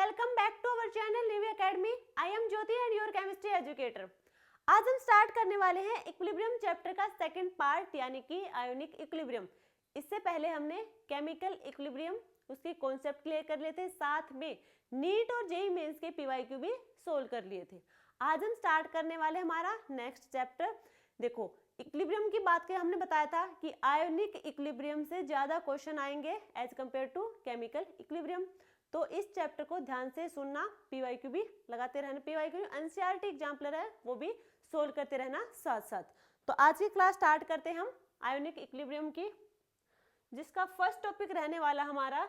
welcome back to our channel Nivy Academy. I am Jyoti and your chemistry educator. आज हम start करने वाले हैं इक्विलिब्रियम चैप्टर का सेकंड पार्ट यानी कि आयोनिक इक्विलिब्रियम। इससे पहले हमने केमिकल इक्विलिब्रियम उसके कॉन्सेप्ट क्लियर कर लिए थे, साथ में नीट और जेईई मेंस के पीवाईक्यू भी सोल्व कर लिए थे। आज हम स्टार्ट करने वाले हमारा नेक्स्ट चैप्टर। देखो इक्विलिब्रियम की बात करें, हमने बताया था कि आयोनिक इक्विलिब्रियम से ज्यादा क्वेश्चन आएंगे as compare to chemical equilibrium. तो इस चैप्टर को ध्यान से सुनना, पीवाईक्यू भी लगाते रहना, पीवाईक्यू एनसीईआरटी एग्जाम्पलर है वो भी सोल्व करते रहना साथ साथ। तो आज की क्लास स्टार्ट करते हैं हम आयोनिक इक्विलिब्रियम की, जिसका फर्स्ट टॉपिक रहने वाला हमारा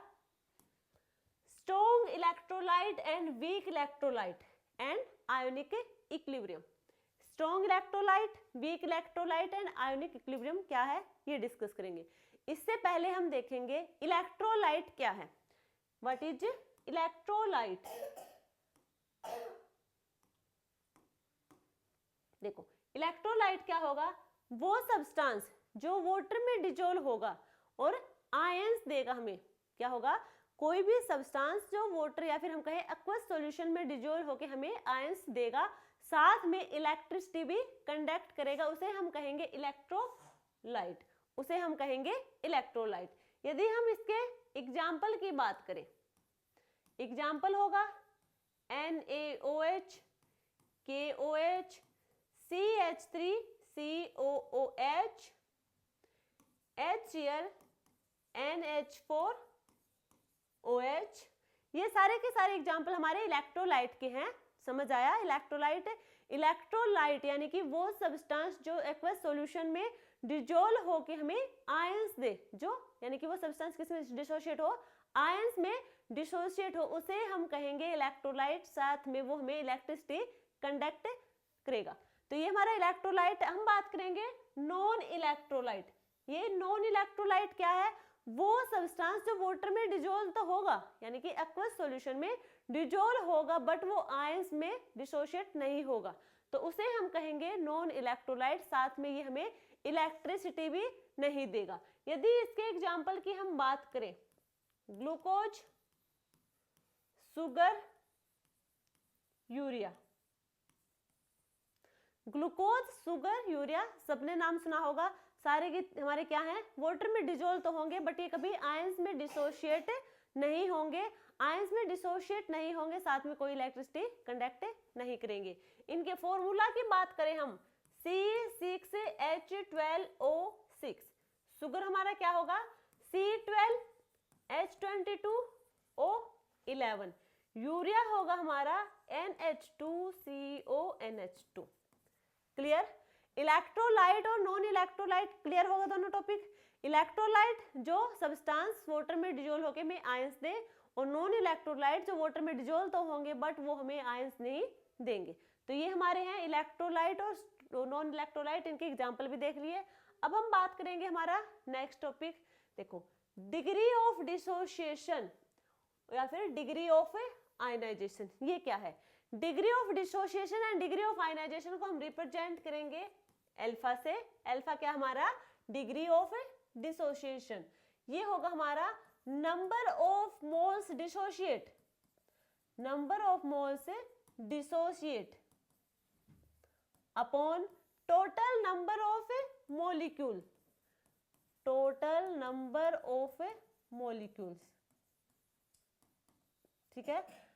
strong electrolyte and weak electrolyte and ionic equilibrium. Strong electrolyte, weak electrolyte and ionic equilibrium क्या है ये डिस्कस करेंगे। इससे पहले हम देखेंगे इलेक्ट्रोलाइट क्या है। What is electrolyte? देखो इलेक्ट्रोलाइट क्या होगा, वो सब्सटेंस जो वाटर में डिजोल्व होगा और आयंस देगा हमें। क्या होगा? कोई भी सब्सटेंस जो वाटर या फिर हम कहें एक्वस सॉल्यूशन में डिजोल्व होकर हमें आयंस देगा, साथ में इलेक्ट्रिसिटी भी कंडक्ट करेगा, उसे हम कहेंगे इलेक्ट्रोलाइट। उसे हम कहेंगे इलेक्ट्रोलाइट। यदि हम इसके एग्जाम्पल की बात करें, एग्जाम्पल होगा NaOH, KOH, CH3, COOH, HCl, NH4, OH। ये सारे के सारे एग्जाम्पल हमारे इलेक्ट्रोलाइट के हैं। समझ आया? इलेक्ट्रोलाइट, इलेक्ट्रोलाइट यानी कि वो सब्सटेंस जो एक्वस सॉल्यूशन में डिजोल्व होके हमें आयंस दे, जो यानी कि वो सब्सटेंस किसमें डिसोशिएट हो, आयंस में डिसोशिएट हो, उसे हम कहेंगे इलेक्ट्रोलाइट। साथ में वो हमें इलेक्ट्रिसिटी कंडक्ट करेगा। तो ये हमारा इलेक्ट्रोलाइट। हम बात करेंगे नॉन इलेक्ट्रोलाइट। ये नॉन इलेक्ट्रोलाइट क्या है? वो सब्सटेंस जो वाटर में डिजोल्व तो होगा यानी कि एक्वस सॉल्यूशन में डिजोल्व होगा, बट वो आयंस में डिसोशिएट नहीं होगा, तो उसे हम कहेंगे नॉन इलेक्ट्रोलाइट। साथ में ये हमें इलेक्ट्रिसिटी भी नहीं देगा। यदि इसके एग्जाम्पल की हम बात करें, glucose, sugar, urea. Glucose, sugar, urea सबने नाम सुना होगा। सारे के हमारे क्या हैं? वाटर में डिजोल्व तो होंगे, बट ये कभी आयंस में डिसोशिएट नहीं होंगे। आयंस में डिसोशिएट नहीं होंगे, साथ में कोई इलेक्ट्रिसिटी कंडक्ट नहीं करेंगे। इनके फॉर्मूला की बात करें हम, C6H12O6। शुगर हमारा क्या होगा? C12H22O11। यूरिया होगा हमारा NH2CONH2। क्लियर? इलेक्ट्रोलाइट और नॉन इलेक्ट्रोलाइट क्लियर होगा दोनों टॉपिक। इलेक्ट्रोलाइट जो सब्सटेंस वाटर में डिजोल्व होके हमें आयंस दे, और नॉन इलेक्ट्रोलाइट जो वाटर में डिजोल्व तो होंगे बट वो हमें आयंस नहीं देंगे। तो ये हमारे हैं इलेक्ट्रोलाइट और नॉन इलेक्ट्रोलाइट। इनके एग्जांपल भी देख लिए। अब हम बात करेंगे हमारा नेक्स्ट टॉपिक। देखो डिग्री ऑफ डिसोसिएशन या फिर डिग्री ऑफ आयनाइजेशन। ये क्या है? Degree of dissociation and degree of ionisation को हम रिप्रेजेंट करेंगे अल्फा से। अल्फा क्या हमारा? Degree of dissociation. ये होगा हमारा number of moles dissociate, number of moles dissociate upon total number of molecule, total number of molecules. ठीक है?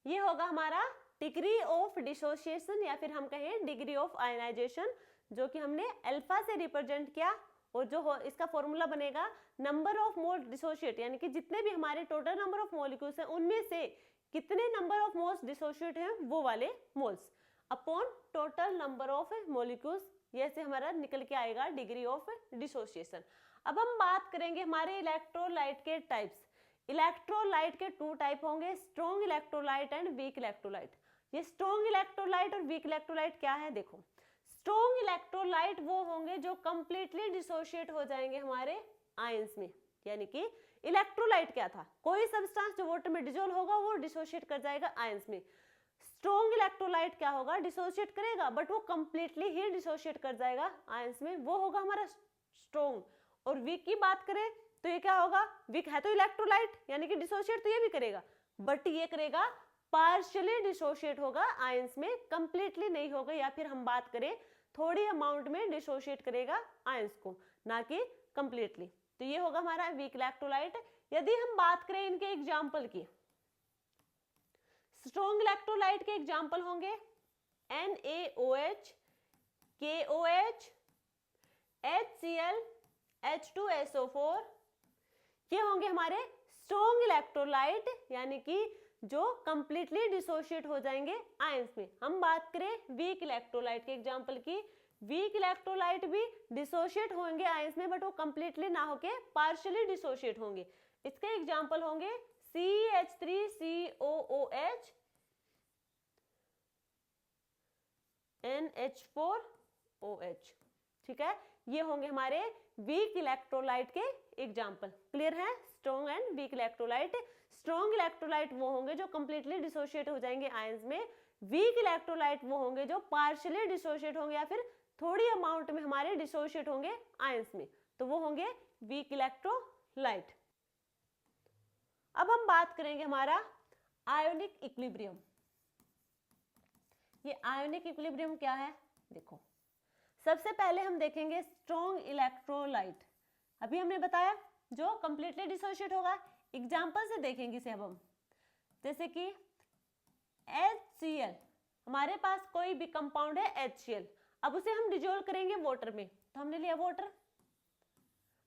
ये होगा हमारा डिग्री ऑफ डिसोसिएशन या फिर हम कहें डिग्री ऑफ आयनाइजेशन, जो कि हमने अल्फा से रिप्रेजेंट किया। और जो इसका फॉर्मूला बनेगा नंबर ऑफ मोल डिसोशिएट, यानी कि जितने भी हमारे टोटल नंबर ऑफ मॉलिक्यूल्स हैं उनमें से कितने नंबर ऑफ मोल्स डिसोशिएट हैं वो वाले moles, upon total number of molecules. ये से हमारा निकल के आएगा डिग्री ऑफ डिसोसिएशन। अब हम बात करेंगे हमारे इलेक्ट्रोलाइट के टाइप्स। इलेक्ट्रोलाइट के टू टाइप होंगे, strong electrolyte and weak electrolyte. ये स्ट्रॉन्ग इलेक्ट्रोलाइट और वीक इलेक्ट्रोलाइट क्या है? देखो स्ट्रॉन्ग इलेक्ट्रोलाइट वो होंगे जो कंप्लीटली डिसोशिएट हो जाएंगे हमारे आयंस में। यानी कि इलेक्ट्रोलाइट क्या था? कोई सब्सटेंस जो वाटर में डिसॉल्व होगा वो डिसोशिएट कर जाएगा आयंस में। स्ट्रॉन्ग इलेक्ट्रोलाइट क्या होगा, डिसोशिएट करेगा, बट वो कंप्लीटली ही डिसोशिएट कर जाएगा आयंस में, वो होगा हमारा स्ट्रॉन्ग। और वीक की बात करें तो ये क्या होगा, वीक है तो इलेक्ट्रोलाइट यानी कि डिसोशिएट तो ये भी करेगा, बट ये करेगा पार्शियली डिसोशिएट होगा आयंस में, कंप्लीटली नहीं होगा, या फिर हम बात करें थोड़ी अमाउंट में डिसोशिएट करेगा आयंस को, ना कि कंप्लीटली। तो ये होगा हमारा वीक इलेक्ट्रोलाइट। यदि हम बात करें इनके एग्जाम्पल की, स्ट्रॉन्ग इलेक्ट्रोलाइट के एग्जाम्पल होंगे NaOH, KOH, HCl, H2SO4, ये होंगे हमारे स्ट्रॉन्ग इलेक्ट्रोलाइट, यानी कि जो कंप्लीटली डिसोशिएट हो जाएंगे आयंस में। हम बात करें वीक इलेक्ट्रोलाइट के एग्जांपल की, वीक इलेक्ट्रोलाइट भी डिसोशिएट होंगे आयंस में, बट वो कंप्लीटली ना होके पार्शियली डिसोशिएट होंगे। इसके एग्जांपल होंगे CH3COOH, NH4OH, ठीक है, ये होंगे हमारे वीक इलेक्ट्रोलाइट के एग्जांपल। क्लियर है, strong and weak electrolyte. Strong electrolyte वो होंगे जो कंप्लीटली डिसोशिएट हो जाएंगे आयंस में, वीक इलेक्ट्रोलाइट वो होंगे जो पार्शियली डिसोशिएट होंगे या फिर थोड़ी अमाउंट में हमारे डिसोशिएट होंगे आयंस में, तो वो होंगे वीक इलेक्ट्रोलाइट। अब हम बात करेंगे हमारा आयोनिक इक्विलिब्रियम। ये आयोनिक इक्विलिब्रियम क्या है, देखो सबसे पहले हम देखेंगे स्ट्रॉन्ग इलेक्ट्रोलाइट। अभी हमने बताया जो कंप्लीटली डिसोशिएट होगा, एग्जांपल से देखेंगे इसे अब हम, जैसे कि HCl, हमारे पास कोई भी कंपाउंड है HCl, अब उसे हम डिजोल्व करेंगे वाटर में, तो हमने लिया वाटर,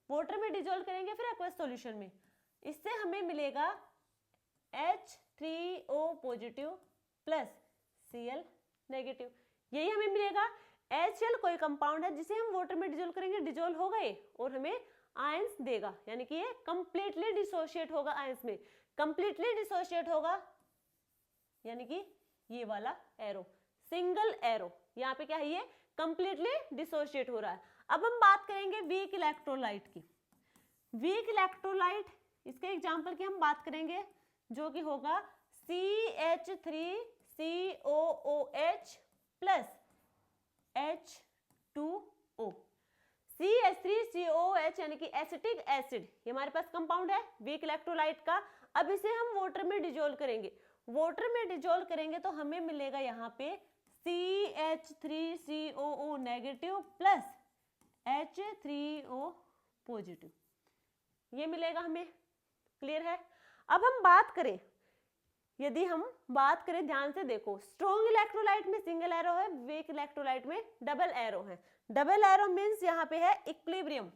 वाटर में डिजोल्व करेंगे फिर एक्वस सॉल्यूशन में, इससे हमें मिलेगा H3O positive plus Cl negative, यही हमें मिलेगा। HCl कोई कंपाउंड है जिसे हम वाटर में डिजोल्व करेंगे, डिजोल्व हो गए और हमें आयंस देगा, यानी कि ये कंप्लीटली डिसोशिएट होगा आयंस में, कंप्लीटली डिसोशिएट होगा, यानी कि ये वाला एरो, सिंगल एरो, यहाँ पे क्या है, ये कंप्लीटली डिसोशिएट हो रहा है। अब हम बात करेंगे वीक इलेक्ट्रोलाइट की। वीक इलेक्ट्रोलाइट, इसके एग्जांपल की हम बात करेंगे, जो कि होगा CH3COOH प्लस H2O। CH3COOH यानी कि एसिटिक एसिड, ये हमारे पास कंपाउंड है वीक इलेक्ट्रोलाइट का। अब इसे हम वाटर में डिजोल्व करेंगे, वाटर में डिजोल्व करेंगे तो हमें मिलेगा यहाँ पे CH3COO negative plus H3O positive, ये मिलेगा हमें। क्लियर है। अब हम बात करें, यदि हम बात करें, ध्यान से देखो, स्ट्रॉन्ग इलेक्ट्रोलाइट में सिंगल एरो है, वीक इलेक्ट्रोलाइट में डबल एरो है। डबल एरो मींस यहाँ पे है इक्विलिब्रियम,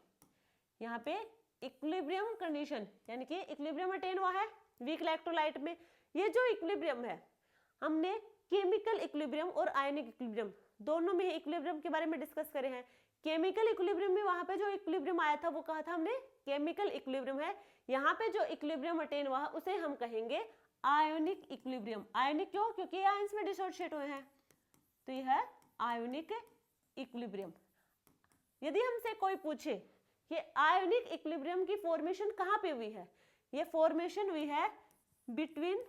यहाँ पे इक्विलिब्रियम कंडीशन, यानी कि इक्विलिब्रियम अटेन हुआ है वीक इलेक्ट्रोलाइट में। ये जो इक्विलिब्रियम है, हमने केमिकल इक्विलिब्रियम और आयनिक इक्विलिब्रियम दोनों में इक्विलिब्रियम के बारे में डिस्कस करे हैं। केमिकल इक्विलिब्रियम में वहां पे जो इक्विलिब्रियम आया था वो कहा था हमने केमिकल इक्विलिब्रियम है। यहाँ पे जो इक्विलिब्रियम अटेन हुआ उसे हम कहेंगे आयोनिक इक्विलिब्रियम। आयोनिक क्यों? क्योंकि आयंस में डिसोशिएट हुए हैं, तो यह है आयोनिक इक्विलिब्रियम। यदि हमसे कोई पूछे ये आयोनिक इक्विलिब्रियम की फॉर्मेशन कहाँ पे हुई है, ये फॉर्मेशन हुई है between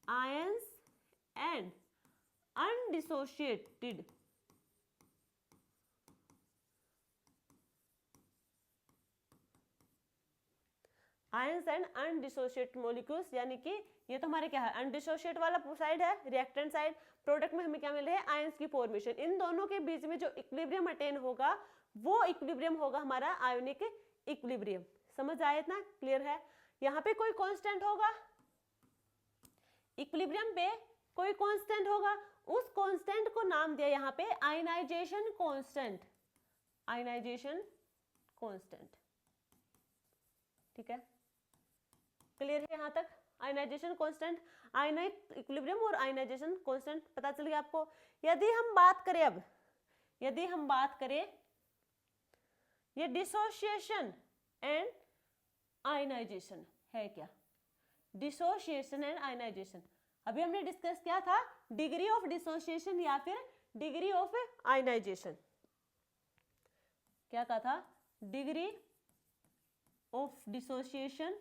ions and undissociated ions and undissociate molecules, यानी कि ये तो हमारे क्या है, अनडिसोशिएट वाला साइड है, रिएक्टेंट साइड। प्रोडक्ट में हमें क्या मिल रहा है, आयंस की फॉर्मेशन। इन दोनों के बीच में जो इक्विलिब्रियम अटेन होगा वो इक्विलिब्रियम होगा हमारा आयोनिक इक्विलिब्रियम। समझ आया इतना? क्लियर है। यहाँ पे कोई कांस्टेंट होगा, इक्विलिब्रियम पे कोई कांस्टेंट होगा, उस कांस्टेंट को नाम दिया यहाँ पे आयनाइजेशन कांस्टेंट। आयनाइजेशन कांस्टेंट, ठीक है, क्लियर है यहाँ तक? आयनाइजेशन कांस्टेंट, आयनिक इक्विलिब्रियम और आयनाइजेशन कांस्टेंट पता चल गया आपको। यदि हम बात करें अब, यदि हम बात करें ये डिसोशिएशन एंड आयनाइजेशन है क्या, डिसोशिएशन एंड आयनाइजेशन। अभी हमने डिस्कस किया था डिग्री ऑफ डिसोशिएशन या फिर डिग्री ऑफ आयनाइजेशन। क्या कहा था? Degree of dissociation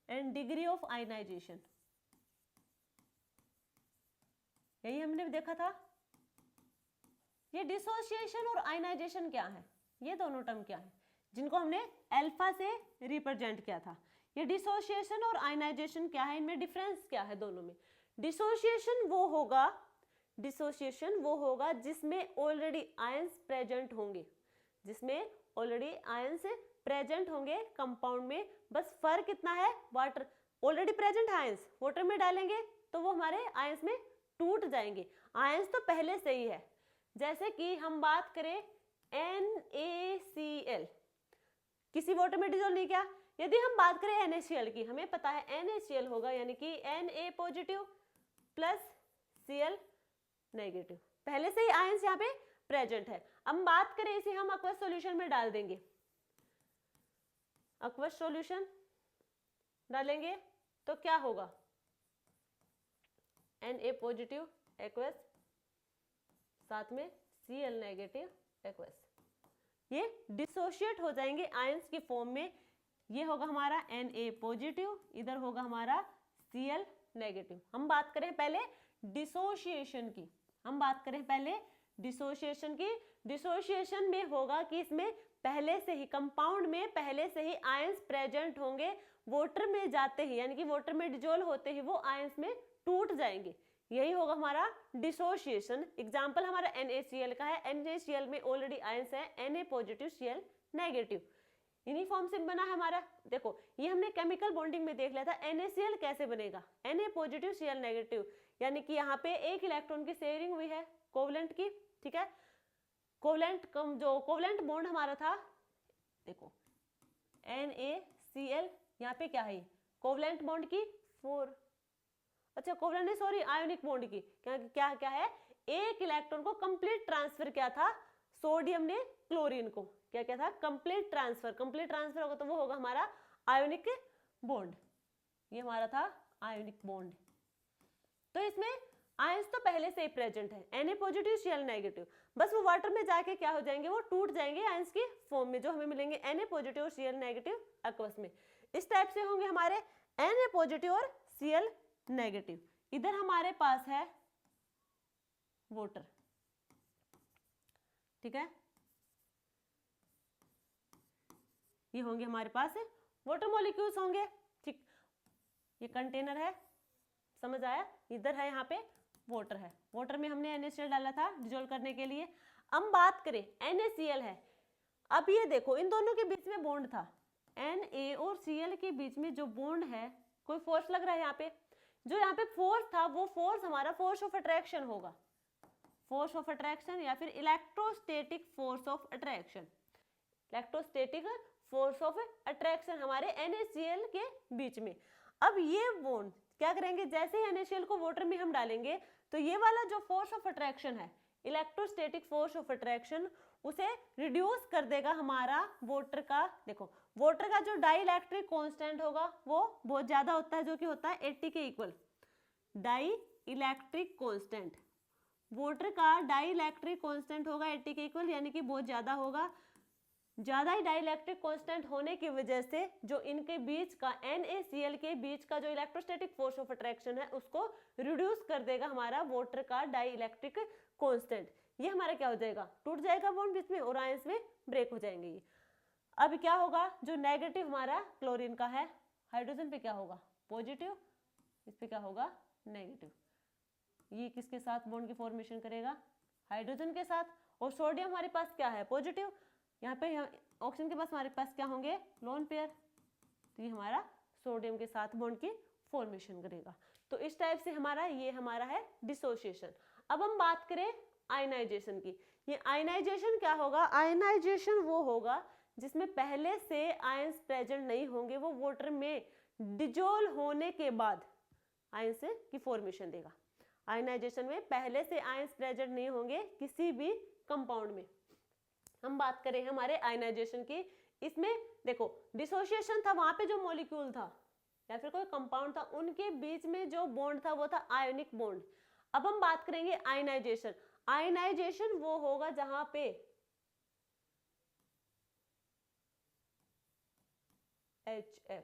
and degree of ionisation, यही हमने देखा था। ये डिसोसिएशन और आयनाइजेशन क्या है, ये दोनों टर्म क्या है जिनको हमने अल्फा से रिप्रेजेंट किया था। ये डिसोसिएशन और आयनाइजेशन क्या है, इनमें डिफरेंस क्या है दोनों में। डिसोसिएशन वो होगा जिसमें ऑलरेडी आयंस प्रेजेंट होंगे, जिसमें ऑलरेडी आयंस प्रेजेंट होंगे कंपाउंड में। बस फर्क इतना है, water already present ions water में डालेंगे तो वो हमारे आयंस में टूट जाएंगे। आयंस तो पहले से ही है। जैसे कि हम बात करें NaCl, किसी वाटर में डिजोल्व नहीं किया। यदि हम बात करें NaCl की, हमें पता है NaCl होगा यानी कि Na positive plus Cl negative, पहले से ही आयंस यहाँ पे प्रेजेंट है। अब बात करें इसे हम aqueous सॉल्यूशन में डाल देंगे, aqueous सॉल्यूशन डालेंगे तो क्या होगा, Na पॉजिटिव aqueous साथ में Cl नेगेटिव aqueous, ये डिसोशिएट हो जाएंगे आयंस की फॉर्म में। ये होगा हमारा Na पॉजिटिव, इधर होगा हमारा Cl नेगेटिव। हम बात करें पहले डिसोशिएशन की, डिसोशिएशन में होगा कि इसमें पहले से ही कंपाउंड में पहले से ही आयंस प्रेजेंट होंगे, वाटर में जाते ही यानी कि वाटर में डिजोल्व होते ही वो आयंस में टूट जाएंगे, यही होगा हमारा डिसोशिएशन। एग्जाम्पल हमारा NaCl का है, NaCl में ऑलरेडी आयंस है Na पॉजिटिव Cl नेगेटिव, इन्हीं फॉर्म से बना है हमारा। देखो ये हमने केमिकल बॉन्डिंग में देख लिया था NaCl कैसे बनेगा, Na पॉजिटिव Cl नेगेटिव, यानी कि यहाँ पे एक इलेक्ट्रॉन की शेयरिंग हुई है कोवलेंट की, ठीक है। कोवलेंट जो कोवलेंट बॉन्ड हमारा था, देखो NaCl यहाँ पे क्या है, कोवलेंट बॉन्ड की 4, अच्छा कोवलेंट नहीं सॉरी आयोनिक बॉन्ड की क्या है, एक इलेक्ट्रॉन को कंप्लीट ट्रांसफर किया था सोडियम ने क्लोरीन को, क्या था, कंप्लीट ट्रांसफर होगा तो वो होगा हमारा आयोनिक बॉन्ड, ये हमारा था आयोनिक बॉन्ड। तो इसमें आयंस तो पहले से ही प्रेजेंट है, Na पॉजिटिव Cl नेगेटिव, बस वो वाटर में जाके क्या हो जाएंगे, वो टूट जाएंगे आयंस की फॉर्म में, जो हमें मिलेंगे Na पॉजिटिव और Cl नेगेटिव aqueous में। इस टाइप से होंगे हमारे Na पॉजिटिव और Cl नेगेटिव। इधर हमारे पास है वाटर, ठीक है, ये होंगे हमारे पास वाटर मॉलिक्यूल्स होंगे, ठीक। ये कंटेनर है, समझ आया, इधर है यहाँ पे वाटर है, वाटर में हमने NaCl डाला था डिजोल्व करने के लिए। अब बात करें NaCl है, अब ये देखो इन दोनों के बीच में बॉन्ड था, Na और Cl के बीच में जो बॉन्ड है, कोई फोर्स लग रहा है यहाँ पे, जो यहाँ पे फोर्स था वो फोर्स हमारा फोर्स ऑफ अट्रैक्शन होगा, फोर्स ऑफ अट्रैक्शन या फिर electrostatic force of attraction, electrostatic force of attraction हमारे NaCl के बीच में। अब ये बॉन्ड क्या करेंगे, जैसे ही NaCl को वाटर में हम डालेंगे तो ये वाला जो फोर्स ऑफ अट्रैक्शन है, इलेक्ट्रोस्टैटिक फोर्स ऑफ अट्रैक्शन, उसे रिड्यूस कर देगा हमारा वाटर का। देखो वाटर का जो डाई इलेक्ट्रिक कॉन्स्टेंट होगा वो बहुत ज्यादा होता है, जो कि होता है 80 के equal, dielectric constant, water का डाई इलेक्ट्रिक कॉन्स्टेंट होगा 80 के इक्वल, यानी कि बहुत ज्यादा होगा। ज्यादा ही डाइलेक्ट्रिक कांस्टेंट होने की वजह से जो इनके बीच का NaCl के बीच का जो इलेक्ट्रोस्टैटिक फोर्स ऑफ अट्रैक्शन है उसको रिड्यूस कर देगा हमारा वाटर का डाइलेक्ट्रिक कांस्टेंट। ये हमारा क्या हो जाएगा, टूट जाएगा बॉन्ड बीच में और आयंस में ब्रेक हो जाएंगे ये। अब क्या होगा, जो नेगेटिव हमारा क्लोरीन का है, हाइड्रोजन पे क्या होगा पॉजिटिव, इस पे क्या होगा नेगेटिव। ये किसके साथ बॉन्ड की फॉर्मेशन करेगा, हाइड्रोजन के साथ। और सोडियम हमारे पास क्या है पॉजिटिव, यहाँ पे ऑक्सीजन के पास हमारे पास क्या होंगे लोन पेयर, तो ये हमारा सोडियम के साथ बॉन्ड की फॉर्मेशन करेगा। तो इस टाइप से ये हमारा है डिसोसिएशन। अब हम बात करें आयनाइजेशन की। ये आयनाइजेशन क्या होगा, आयनाइजेशन वो होगा जिसमें पहले से आयंस प्रेजेंट नहीं होंगे, वो वाटर में डिजोल्व होने के बाद आयंस की फॉर्मेशन देगा। आयनाइजेशन में पहले से आयंस प्रेजेंट नहीं होंगे किसी भी कंपाउंड में। हम बात करें हमारे आयनाइजेशन की, इसमें देखो डिसोसिएशन था, वहां पे जो मॉलिक्यूल था या फिर कोई कंपाउंड था उनके बीच में जो बॉन्ड था वो था आयोनिक बॉन्ड। अब हम बात करेंगे आयनाइजेशन। आयनाइजेशन वो होगा जहां पे HF,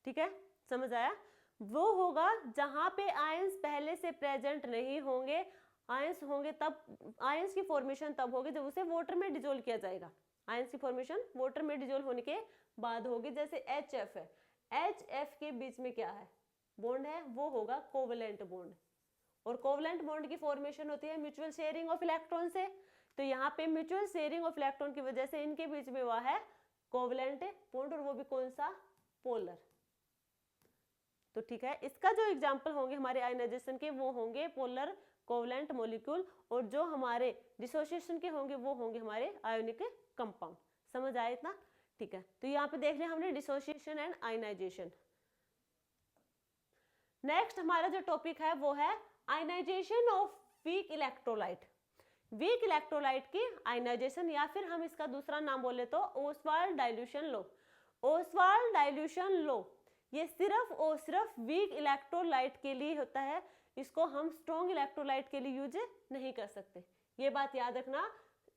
ठीक है, समझ आया? वो होगा जहां पे आयंस पहले से प्रेजेंट नहीं होंगे, आयंस होंगे तब, आयंस की फॉर्मेशन तब होगी जब उसे वाटर में डिजोल्व किया जाएगा। आयंस की फॉर्मेशन वाटर में डिजोल्व होने के बाद होगी। जैसे HF है, HF के बीच में क्या है, बॉन्ड है, वो होगा कोवेलेंट बॉन्ड, और कोवेलेंट बॉन्ड की फॉर्मेशन होती है म्यूचुअल शेयरिंग ऑफ इलेक्ट्रॉन से। तो यहाँ पे म्यूचुअल शेयरिंग ऑफ इलेक्ट्रॉन की वजह से इनके बीच में हुआ है कोवेलेंट बॉन्ड, और वो भी कौन सा, पोलर। तो ठीक है, इसका जो एग्जांपल होंगे हमारे आयनाइजेशन के वो होंगे पोलर कोवेलेंट मॉलिक्यूल, और जो हमारे डिसोसिएशन के होंगे वो होंगे हमारे आयोनिक कंपाउंड। समझ आया इतना? ठीक है, तो यहाँ पे देख लिया हमने डिसोसिएशन एंड आयनाइजेशन। नेक्स्ट हमारा जो टॉपिक है वो है ionisation of weak electrolyte. Weak electrolyte की आयनाइजेशन, या फिर हम इसका दूसरा नाम बोले तो Ostwald dilution law. Ostwald dilution law ये सिर्फ और सिर्फ वीक इलेक्ट्रोलाइट के लिए होता है, इसको हम स्ट्रॉन्ग इलेक्ट्रोलाइट के लिए यूज नहीं कर सकते, ये बात याद रखना।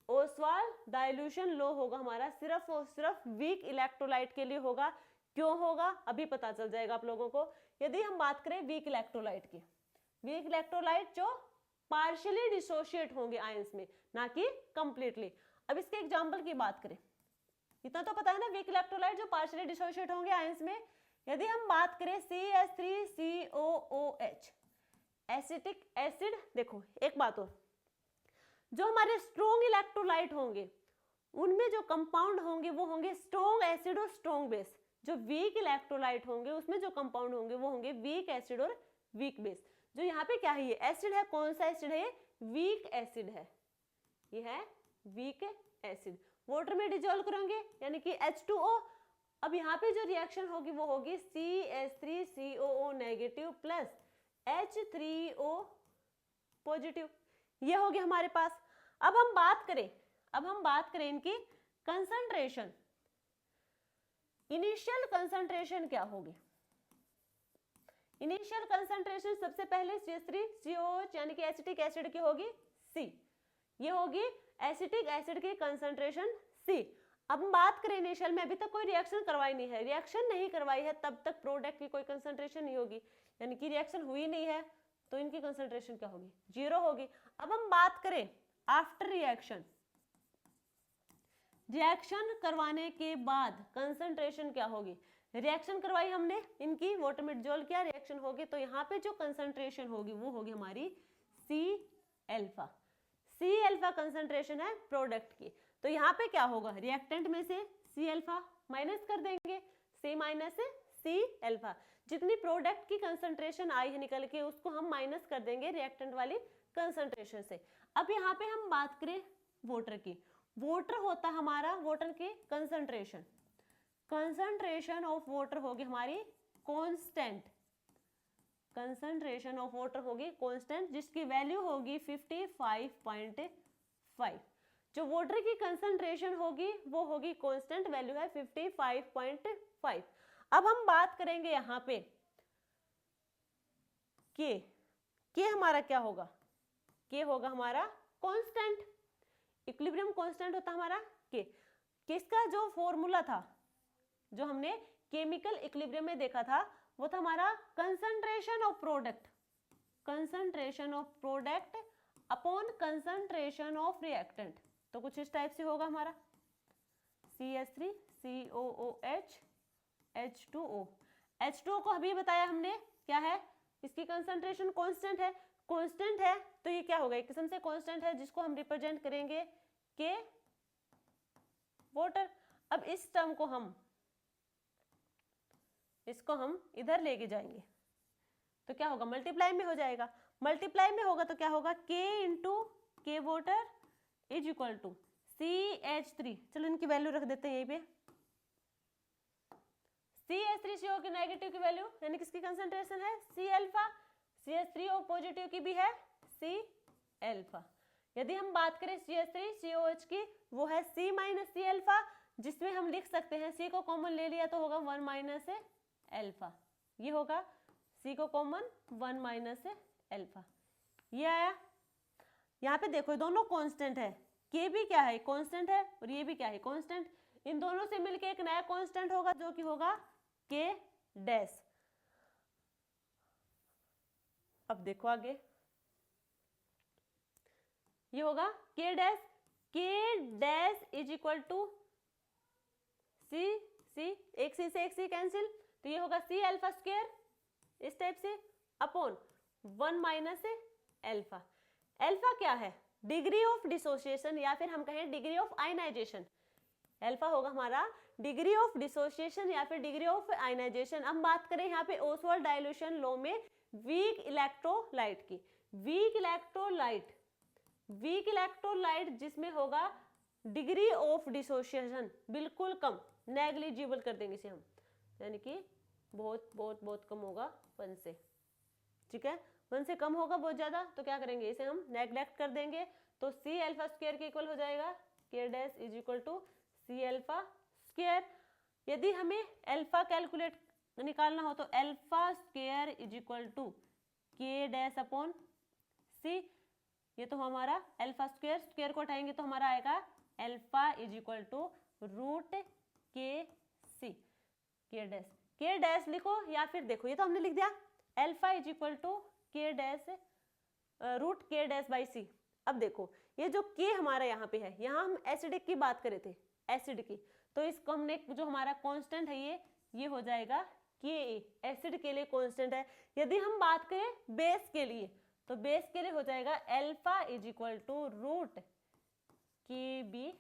ओसवाल्ड डाइल्यूशन लो होगा हमारा सिर्फ और सिर्फ वीक इलेक्ट्रोलाइट के लिए होगा। क्यों होगा अभी पता चल जाएगा आप लोगों को। यदि हम बात करें वीक इलेक्ट्रोलाइट की, वीक इलेक्ट्रोलाइट जो पार्शियली डिसोशिएट होंगे आयंस में, ना कि कंप्लीटली। अब इसके एग्जांपल की बात करें, इतना तो पता है ना, वीक इलेक्ट्रोलाइट जो पार्शियली डिसोशिएट होंगे आयंस में। यदि हम बात करें CH3COOH एसिटिक एसिड, देखो एक बात और, जो हमारे स्ट्रॉन्ग इलेक्ट्रोलाइट होंगे उनमें जो कंपाउंड होंगे वो होंगे स्ट्रॉन्ग एसिड और स्ट्रॉन्ग बेस। जो वीक इलेक्ट्रोलाइट होंगे उसमें जो कंपाउंड होंगे वो होंगे वीक एसिड और वीक बेस। जो यहाँ पे क्या है, ये एसिड है, कौन सा एसिड है, ये वीक एसिड है, ये है वीक एसिड। वाटर में डिजोल्व करेंगे यानी कि H2O। अब यहाँ पे जो रिएक्शन होगी वो होगी CH3COO negative plus H3O positive, ये होगी हमारे पास। अब हम बात करें इनकी कंसंट्रेशन। इनिशियल कंसंट्रेशन क्या होगी, इनिशियल कंसंट्रेशन सबसे पहले CH3COOH यानी कि एसिटिक एसिड की होगी C, ये होगी एसिटिक एसिड की कंसंट्रेशन C। अब हम बात करें इनिशियल में, अभी तक कोई रिएक्शन करवाई नहीं है, रिएक्शन नहीं करवाई है तब तक प्रोडक्ट की कोई कंसंट्रेशन नहीं होगी, यानी कि रिएक्शन हुई नहीं है तो इनकी कंसंट्रेशन क्या होगी, 0 होगी। अब हम बात करें आफ्टर रिएक्शन, रिएक्शन करवाने के बाद कंसंट्रेशन क्या होगी, रिएक्शन करवाई हमने, इनकी वाटर में डिसॉल्व किया, रिएक्शन होगी, तो यहाँ पे जो कंसंट्रेशन होगी वो होगी हमारी C alpha. C alpha concentration है प्रोडक्ट की, तो यहाँ पे क्या होगा, रिएक्टेंट में से C अल्फा माइनस कर देंगे, C माइनस C अल्फा, जितनी प्रोडक्ट की कंसंट्रेशन आई है निकल के उसको हम माइनस कर देंगे रिएक्टेंट वाली कंसंट्रेशन से। अब यहाँ पे हम बात करें वाटर की, वाटर होता हमारा, वाटर की कंसंट्रेशन, कंसंट्रेशन ऑफ वाटर होगी हमारी कांस्टेंट, कंसंट्रेशन ऑफ वाटर होगी कांस्टेंट, जिसकी वैल्यू होगी 55.5। जो वाटर की कंसंट्रेशन होगी वो होगी कांस्टेंट, वैल्यू है 55.5। अब हम बात करेंगे यहाँ पे के हमारा क्या होगा, के होगा हमारा कांस्टेंट, इक्विलिब्रियम कांस्टेंट होता हमारा के। किसका जो फॉर्मूला था जो हमने केमिकल इक्विलिब्रियम में देखा था वो था हमारा concentration of product, concentration of product upon concentration of reactant. तो कुछ इस टाइप से होगा हमारा CH3COOH H2O। H2O को अभी बताया हमने क्या है, इसकी कंसंट्रेशन कांस्टेंट है, कांस्टेंट है तो ये क्या होगा, एक किस्म से कांस्टेंट है जिसको हम रिप्रेजेंट करेंगे के वाटर। अब इस टर्म को इसको हम इधर लेके जाएंगे तो क्या होगा, मल्टीप्लाई में हो जाएगा, मल्टीप्लाई में होगा तो क्या होगा, K into K water is equal to CH3। चलो इनकी वैल्यू रख देते हैं यहीं पे, CH3CO की नेगेटिव की वैल्यू यानी किसकी कंसंट्रेशन है C अल्फा, CH3O पॉजिटिव की भी है C अल्फा। यदि हम बात करें CH3COH की वो है C माइनस C अल्फा, जिसमें हम लिख सकते हैं C को कॉमन ले लिया तो होगा 1 माइनस अल्फा, ये होगा C को कॉमन 1 माइनस अल्फा, ये आया। यहाँ पे देखो दोनों कांस्टेंट है, K भी क्या है कांस्टेंट है और ये भी क्या है कांस्टेंट, इन दोनों से मिलके एक नया कांस्टेंट होगा जो कि होगा K डैश। अब देखो आगे, ये होगा के डैश इज इक्वल टू सी, एक सी से एक सी कैंसिल, तो ये होगा सी अल्फा स्क्वायर इस टाइप से अपॉन 1 माइनस अल्फा। अल्फा क्या है? डिग्री ऑफ डिसोसिएशन या फिर हम कहें डिग्री ऑफ आयनाइजेशन। अल्फा होगा हमारा डिग्री ऑफ डिसोसिएशन या फिर डिग्री ऑफ आयनाइजेशन। अब बात करें यहाँ पे ओसवाल्ड डाइल्यूशन लॉ में वीक इलेक्ट्रोलाइट की, वीक इलेक्ट्रोलाइट जिसमें होगा डिग्री ऑफ डिसोसिएशन बिल्कुल कम, नेग्लिजिबल कर देंगे इसे हम, यानी कि बहुत बहुत बहुत कम होगा 1 से, ठीक है। 1 से कम होगा बहुत ज्यादा, तो क्या करेंगे, इसे हम नेग्लेक्ट कर देंगे। तो सी अल्फा स्क्वायर के इक्वल हो जाएगा K dash is equal to C alpha square. यदि हमें अल्फा कैलकुलेट निकालना हो तो alpha square is equal to K dash upon C. ये तो हमारा अल्फा स्क्वायर को उठाएंगे तो हमारा आएगा alpha is equal to root K C. के डैश लिखो या फिर देखो, ये तो हमने लिख दिया alpha is equal to K dash root के डैश बाई सी। अब देखो ये जो के हमारा यहाँ पे है, यहाँ हम एसिडिक की बात करे थे, एसिड की, तो इसको हमने जो हमारा कांस्टेंट है ये हो जाएगा के, एसिड के लिए कांस्टेंट है। यदि हम बात करें बेस के लिए, तो बेस के लिए हो जाएगा alpha is equal to root K B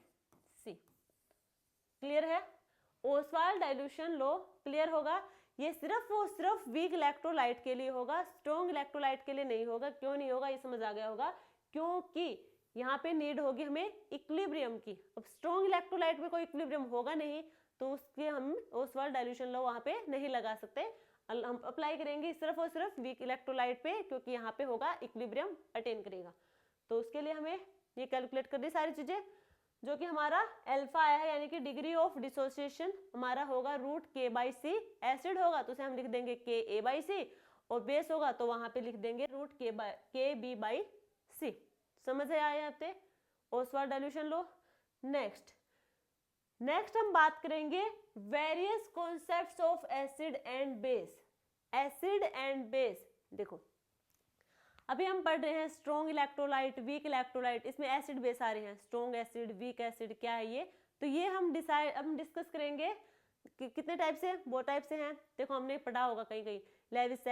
C. Clear है? ओसवाल्ड डाइल्यूशन लॉ क्लियर होगा। ये सिर्फ वीक इलेक्ट्रोलाइट के लिए होगा, स्ट्रॉन्ग इलेक्ट्रोलाइट के लिए नहीं होगा। क्यों नहीं होगा, ये समझ आ गया होगा, क्योंकि यहाँ पे नीड होगी हमें इक्विलिब्रियम की। अब स्ट्रॉन्ग इलेक्ट्रोलाइट में कोई इक्विलिब्रियम होगा नहीं, तो उसके हम ओसवाल्ड डाइल्यूशन लॉ वहाँ पे नहीं लगा सकते। हम अप्लाई करेंगे सिर्फ और सिर्फ वीक इलेक्ट्रोलाइट पे, क्योंकि यहाँ पे होगा इक्विलिब्रियम अटेन करेगा। तो उसके लिए हमें ये कैलकुलेट करनी सारी चीजें, जो कि हमारा अल्फा आया है, यानी कि डिग्री ऑफ डिसोसिएशन हमारा होगा रूट के बाई सी। एसिड होगा तो उसे हम लिख देंगे के ए बाई सी, और बेस होगा तो वहां पे लिख देंगे रूट के बी बाई सी। समझ आया यहाँ पे ओसवाल्ड डाइल्यूशन लॉ। नेक्स्ट हम बात करेंगे various concepts of acid and base. Acid and base, देखो अभी हम पढ़ रहे हैं स्ट्रॉन्ग इलेक्ट्रोलाइट, वीक इलेक्ट्रोलाइट, इसमें एसिड बेस आ रहे हैं, स्ट्रॉन्ग एसिड, वीक एसिड, क्या है ये, तो ये हम डिस्कस करेंगे कि कितने टाइप से, बहुत टाइप से हैं। देखो हमने पढ़ा होगा कहीं Lewis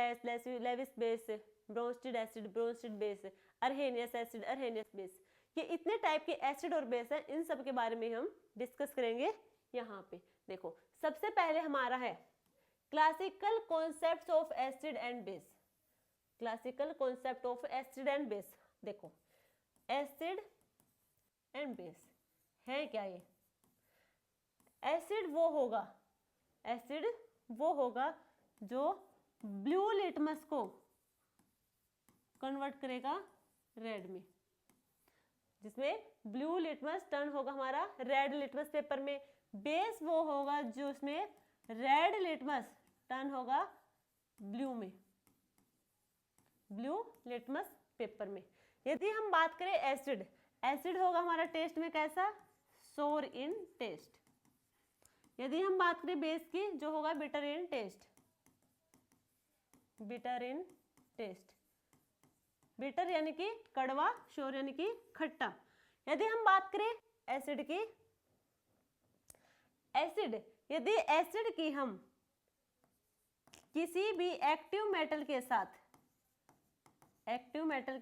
base, Bronsted acid, Bronsted base, Arrhenius acid, Arrhenius base, ये इतने टाइप के एसिड और बेस हैं। इन सब के बारे में हम डिस्कस करेंगे यहाँ पे। देखो सबसे पहले हमारा है classical concepts of acid and base. Classical concept of acid and base. देखो एसिड एंड बेस है क्या ये? एसिड वो होगा जो ब्लू लिटमस को कन्वर्ट करेगा रेड में, जिसमें ब्लू लिटमस टर्न होगा हमारा रेड लिटमस पेपर में। बेस वो होगा जो उसमें रेड लिटमस टर्न होगा ब्लू में, ब्लू लिटमस पेपर में। यदि हम बात करें एसिड, एसिड होगा हमारा टेस्ट में कैसा? सोर इन टेस्ट। यदि हम बात करें बेस की, जो होगा bitter in taste, bitter in taste, bitter यानी कि कड़वा, शोर यानी कि खट्टा। यदि हम बात करें एसिड की, एसिड, यदि एसिड की हम किसी भी एक्टिव मेटल के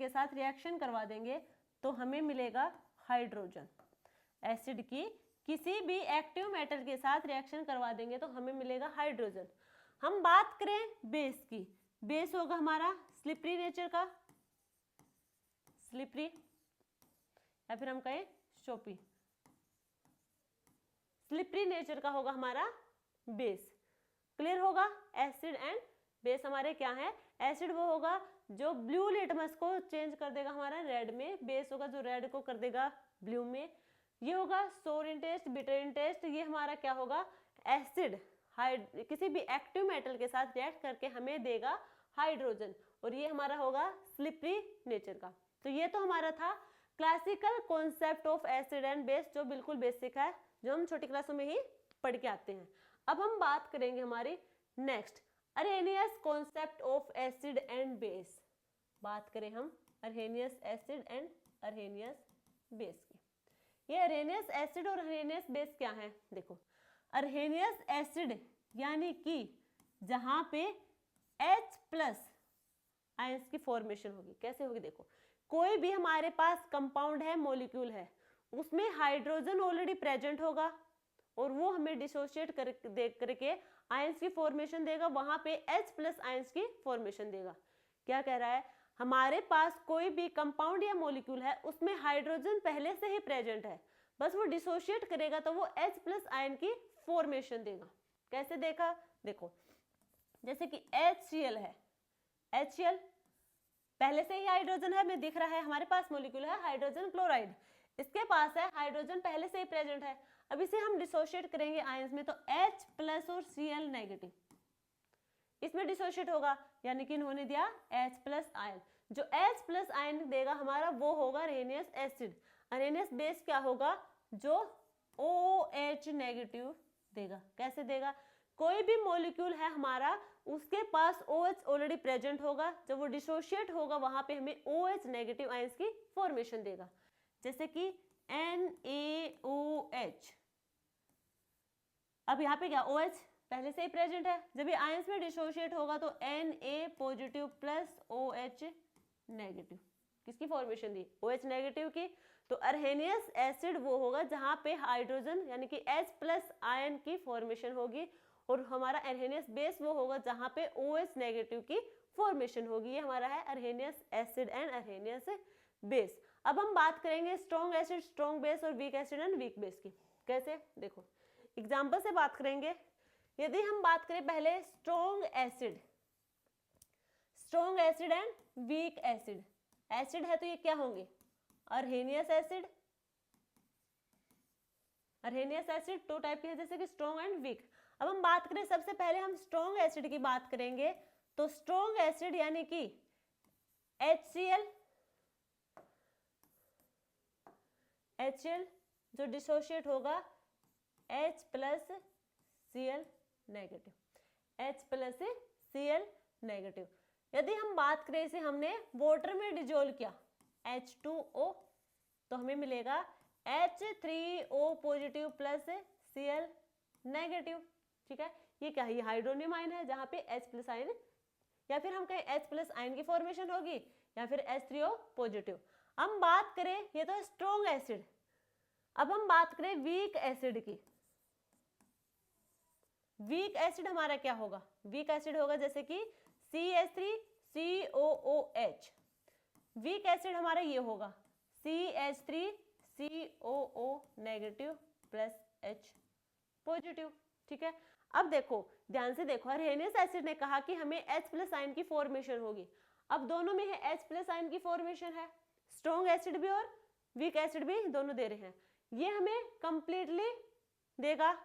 साथ रिएक्शन करवा देंगे तो हमें मिलेगा हाइड्रोजन। एसिड की किसी भी एक्टिव मेटल के साथ रिएक्शन करवा देंगे तो हमें मिलेगा हाइड्रोजन। हम बात करें बेस की, बेस होगा हमारा स्लिपरी नेचर का, स्लिपरी, या फिर हम कहें शोपी, स्लिपरी नेचर का होगा हमारा बेस। क्लियर होगा? एसिड एंड बेस हमारे क्या है? एसिड वो होगा जो ब्लू लिटमस को चेंज कर देगा हमारा रेड में, बेस होगा जो रेड को कर देगा ब्लू में। ये होगा सोर इन टेस्ट, बिटर इन टेस्ट। ये हमारा क्या होगा? एसिड किसी भी एक्टिव मेटल के साथ रिएक्ट करके हमें देगा हाइड्रोजन, और ये हमारा होगा स्लिपरी नेचर का। तो ये तो हमारा था classical concept of acid and base, जो बिल्कुल बेसिक है, जो हम छोटी क्लासों में ही पढ़ के आते हैं। अब हम बात करेंगे हमारी next Arrhenius concept of acid and base, बात करें हम Arrhenius acid and Arrhenius base की। ये अर्हेनियस एसिड और अर्हेनियस बेस क्या है? देखो, अर्हेनियस एसिड यानी कि जहां पे H प्लस आयंस की फॉर्मेशन होगी। कैसे होगी? देखो, कोई भी हमारे पास कंपाउंड है, मॉलिक्यूल है, उसमें हाइड्रोजन ऑलरेडी प्रेजेंट होगा और वो हमें डिसोशिएट करके आयंस की फॉर्मेशन देगा, वहां पे H प्लस आयंस की फॉर्मेशन देगा। क्या कह रहा है? हमारे पास कोई भी कंपाउंड या मॉलिक्यूल है, उसमें हाइड्रोजन पहले से ही प्रेजेंट है, बस वो डिसोशिएट करेगा तो वो H प्लस आयन की फॉर्मेशन देगा। कैसे देखा? देखो, जैसे कि HCl है, HCl पहले से ही हाइड्रोजन है, हमें दिख रहा है, हमारे पास मॉलिक्यूल है हाइड्रोजन क्लोराइड, इसके पास है हाइड्रोजन पहले से ही प्रेजेंट है। अब इसे हम डिसोशिएट करेंगे आयंस में, तो H प्लस और Cl नेगेटिव इसमें डिसोशिएट होगा, यानी कि इन्होंने दिया H प्लस आयन। जो H प्लस आयन देगा हमारा वो होगा अर्हेनियस एसिड। अर्हेनियस बेस क्या होगा? जो OH नेगेटिव देगा। कैसे देगा? कोई भी मॉलिक्यूल है हमारा, उसके पास OH ऑलरेडी प्रेजेंट होगा, जब वो डिसोशिएट होगा वहां पे हमें OH नेगेटिव आयंस की फॉर्मेशन देगा। जैसे कि NaOH, अब यहाँ पे क्या OH पहले से ही प्रेजेंट है, जब ये आयंस में डिसोशिएट होगा तो Na positive plus OH negative, किसकी फॉर्मेशन दी? OH नेगेटिव की। तो अर्हेनियस एसिड वो होगा जहां पे हाइड्रोजन यानी कि H प्लस आयन की फॉर्मेशन होगी, और हमारा अर्हेनियस बेस वो होगा जहां पे OH नेगेटिव की फॉर्मेशन होगी। ये हमारा है अर्हेनियस एसिड एंड अर्हेनियस बेस। अब हम बात करेंगे स्ट्रॉन्ग एसिड, स्ट्रॉन्ग बेस और weak acid and weak base की। कैसे? देखो, एग्जाम्पल से बात करेंगे। यदि हम बात करें पहले strong acid and weak acid. Acid है तो ये क्या होंगे? अर्हेनियस एसिड। अर्हेनियस एसिड दो टाइप के हैं, जैसे कि स्ट्रॉन्ग एंड वीक। अब हम बात करें, सबसे पहले हम स्ट्रॉन्ग एसिड की बात करेंगे, तो स्ट्रॉन्ग एसिड यानी कि HCl जो डिसोशिएट होगा H plus Cl negative, H plus Cl negative. यदि हम बात करें, इसे हमने वाटर में डिजोल्व किया H2O, तो हमें मिलेगा H3O positive plus Cl negative. ठीक है, ये क्या है? ये हाइड्रोनियम आयन है जहां पे H प्लस आयन, या फिर हम कहें H प्लस आयन की फॉर्मेशन होगी, या फिर H3O पॉजिटिव। हम बात करें, ये तो स्ट्रॉन्ग एसिड। अब हम बात करें वीक एसिड की। वीक एसिड हमारा क्या होगा? वीक एसिड होगा जैसे कि CH3COOH। वीक एसिड हमारा ये होगा CH3COO negative plus H positive. ठीक है, अब देखो, ध्यान से देखो, अर्हेनियस एसिड ने कहा कि हमें H प्लस आयन की फॉर्मेशन होगी। अब दोनों में है H प्लस आयन की फॉर्मेशन है, स्ट्रॉन्ग एसिड भी और वीक एसिड भी दोनों दे रहे हैं। ये हमें कंप्लीटली देगा,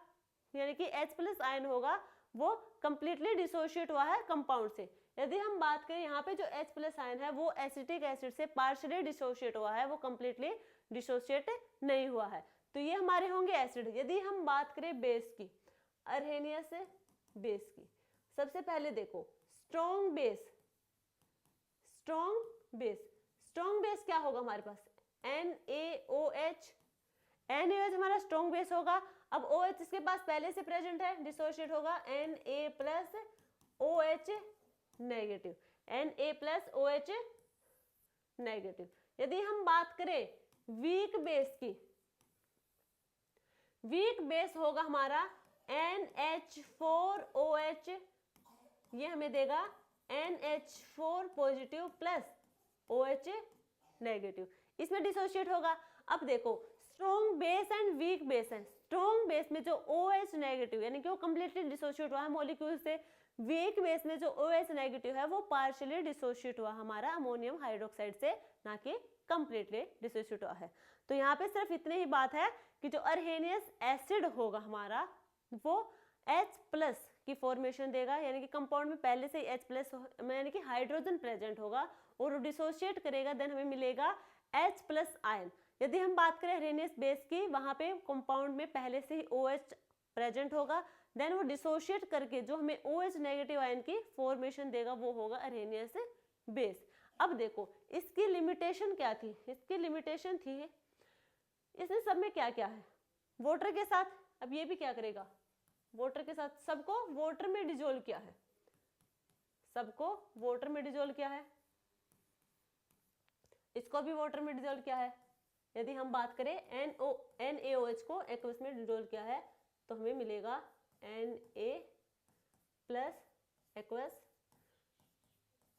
यानी कि H प्लस आयन होगा वो कंप्लीटली डिसोशिएट हुआ है कंपाउंड से। यदि हम बात करें यहाँ पे जो H प्लस आयन है वो एसिटिक एसिड से पार्शियली डिसोशिएट हुआ है, वो कंप्लीटली डिसोशिएट नहीं हुआ है, तो ये हमारे होंगे एसिड। यदि हम बात करें बेस की, अर्हेनियस बेस की, सबसे पहले देखो स्ट्रॉन्ग बेस क्या होगा हमारे पास? NaOH। NaOH हमारा स्ट्रॉन्ग बेस होगा। अब OH इसके पास पहले से प्रेजेंट है, डिसोशिएट होगा Na plus OH negative, Na plus OH negative. यदि हम बात करें वीक बेस की, वीक बेस होगा हमारा NH4OH, ये हमें देगा NH4 positive plus OH negative, इसमें डिसोशिएट होगा। अब देखो, strong base and weak base है। स्ट्रॉन्ग बेस में जो OH नेगेटिव यानी कि वो कंप्लीटली डिसोशिएट हुआ है मॉलिक्यूल से, वीक बेस में जो OH नेगेटिव है वो पार्शियली डिसोशिएट हुआ हमारा अमोनियम हाइड्रोक्साइड से, ना कि कंप्लीटली डिसोशिएट हुआ है। तो यहाँ पे सिर्फ इतनी ही बात है कि जो अर्हेनियस एसिड होगा हमारा वो H प्लस की फॉर्मेशन देगा, यानी कि कंपाउंड में पहले से H प्लस यानी कि हाइड्रोजन प्रेजेंट होगा और डिसोशिएट करेगा, देन हमें मिलेगा H प्लस आयन। यदि हम बात करें अर्हेनियस बेस की, वहां पे कंपाउंड में पहले से ही OH प्रेजेंट होगा, देन वो डिसोशिएट करके जो हमें OH नेगेटिव आयन की फॉर्मेशन देगा वो होगा अरहेनियस बेस। अब देखो इसकी लिमिटेशन क्या थी, इसकी लिमिटेशन थी इसमें सब में क्या क्या है, वाटर के साथ, अब ये भी क्या करेगा वाटर के साथ, सबको वाटर में डिजोल्व किया है, सबको वाटर में डिजोल्व किया है, इसको भी वाटर में डिजोल्व किया है। यदि हम बात करें NaOH को एक्वस में डिजोल्व किया है तो हमें मिलेगा Na plus aqueous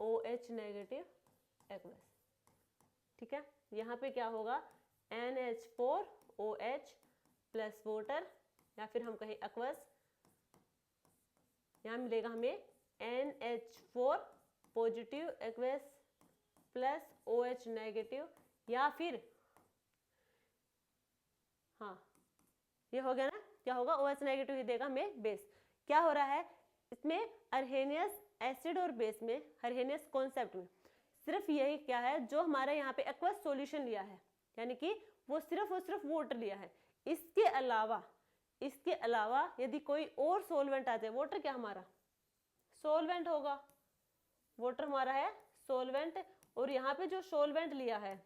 OH negative aqueous. ठीक है, यहाँ पे क्या होगा NH4OH प्लस वाटर, या फिर हम कहें एक्वस, यहाँ मिलेगा हमें NH4 positive aqueous plus OH negative, या फिर हाँ ये हो गया ना, क्या होगा OH नेगेटिव ही देगा हमें बेस। क्या हो रहा है इसमें अरहेनियस एसिड और बेस में, अरहेनियस कॉन्सेप्ट में सिर्फ यही क्या है जो हमारा यहाँ पे एक्वस सॉल्यूशन लिया है, यानी कि वो सिर्फ वाटर लिया है। इसके अलावा यदि कोई और सॉल्वेंट आ जाए, वाटर क्या हमारा सॉल्वेंट होगा, वाटर हमारा है सॉल्वेंट, और यहाँ पे जो सॉल्वेंट लिया है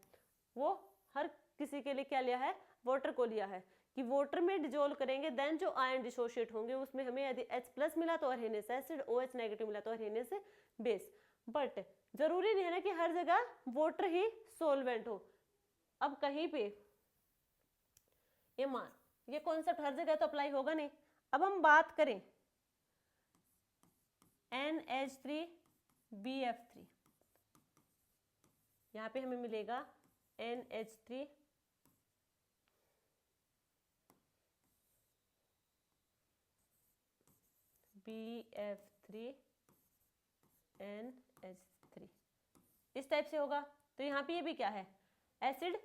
वो हर किसी के लिए क्या लिया है, वाटर को लिया है, कि वाटर में डिजोल्व करेंगे देन जो आयन डिसोशिएट होंगे उसमें हमें यदि H+ मिला तो अरहेनियस एसिड, OH नेगेटिव मिला तो अरहेनियस बेस। बट जरूरी नहीं है ना कि हर जगह वाटर ही सॉल्वेंट हो। अब कहीं पे ये कॉन्सेप्ट हर जगह तो अप्लाई होगा नहीं। अब हम बात करें NH3BF3, यहाँ पे हमें मिलेगा NH3 BF3 NH3, इस टाइप से होगा। तो यहाँ पे ये भी क्या है एसिड।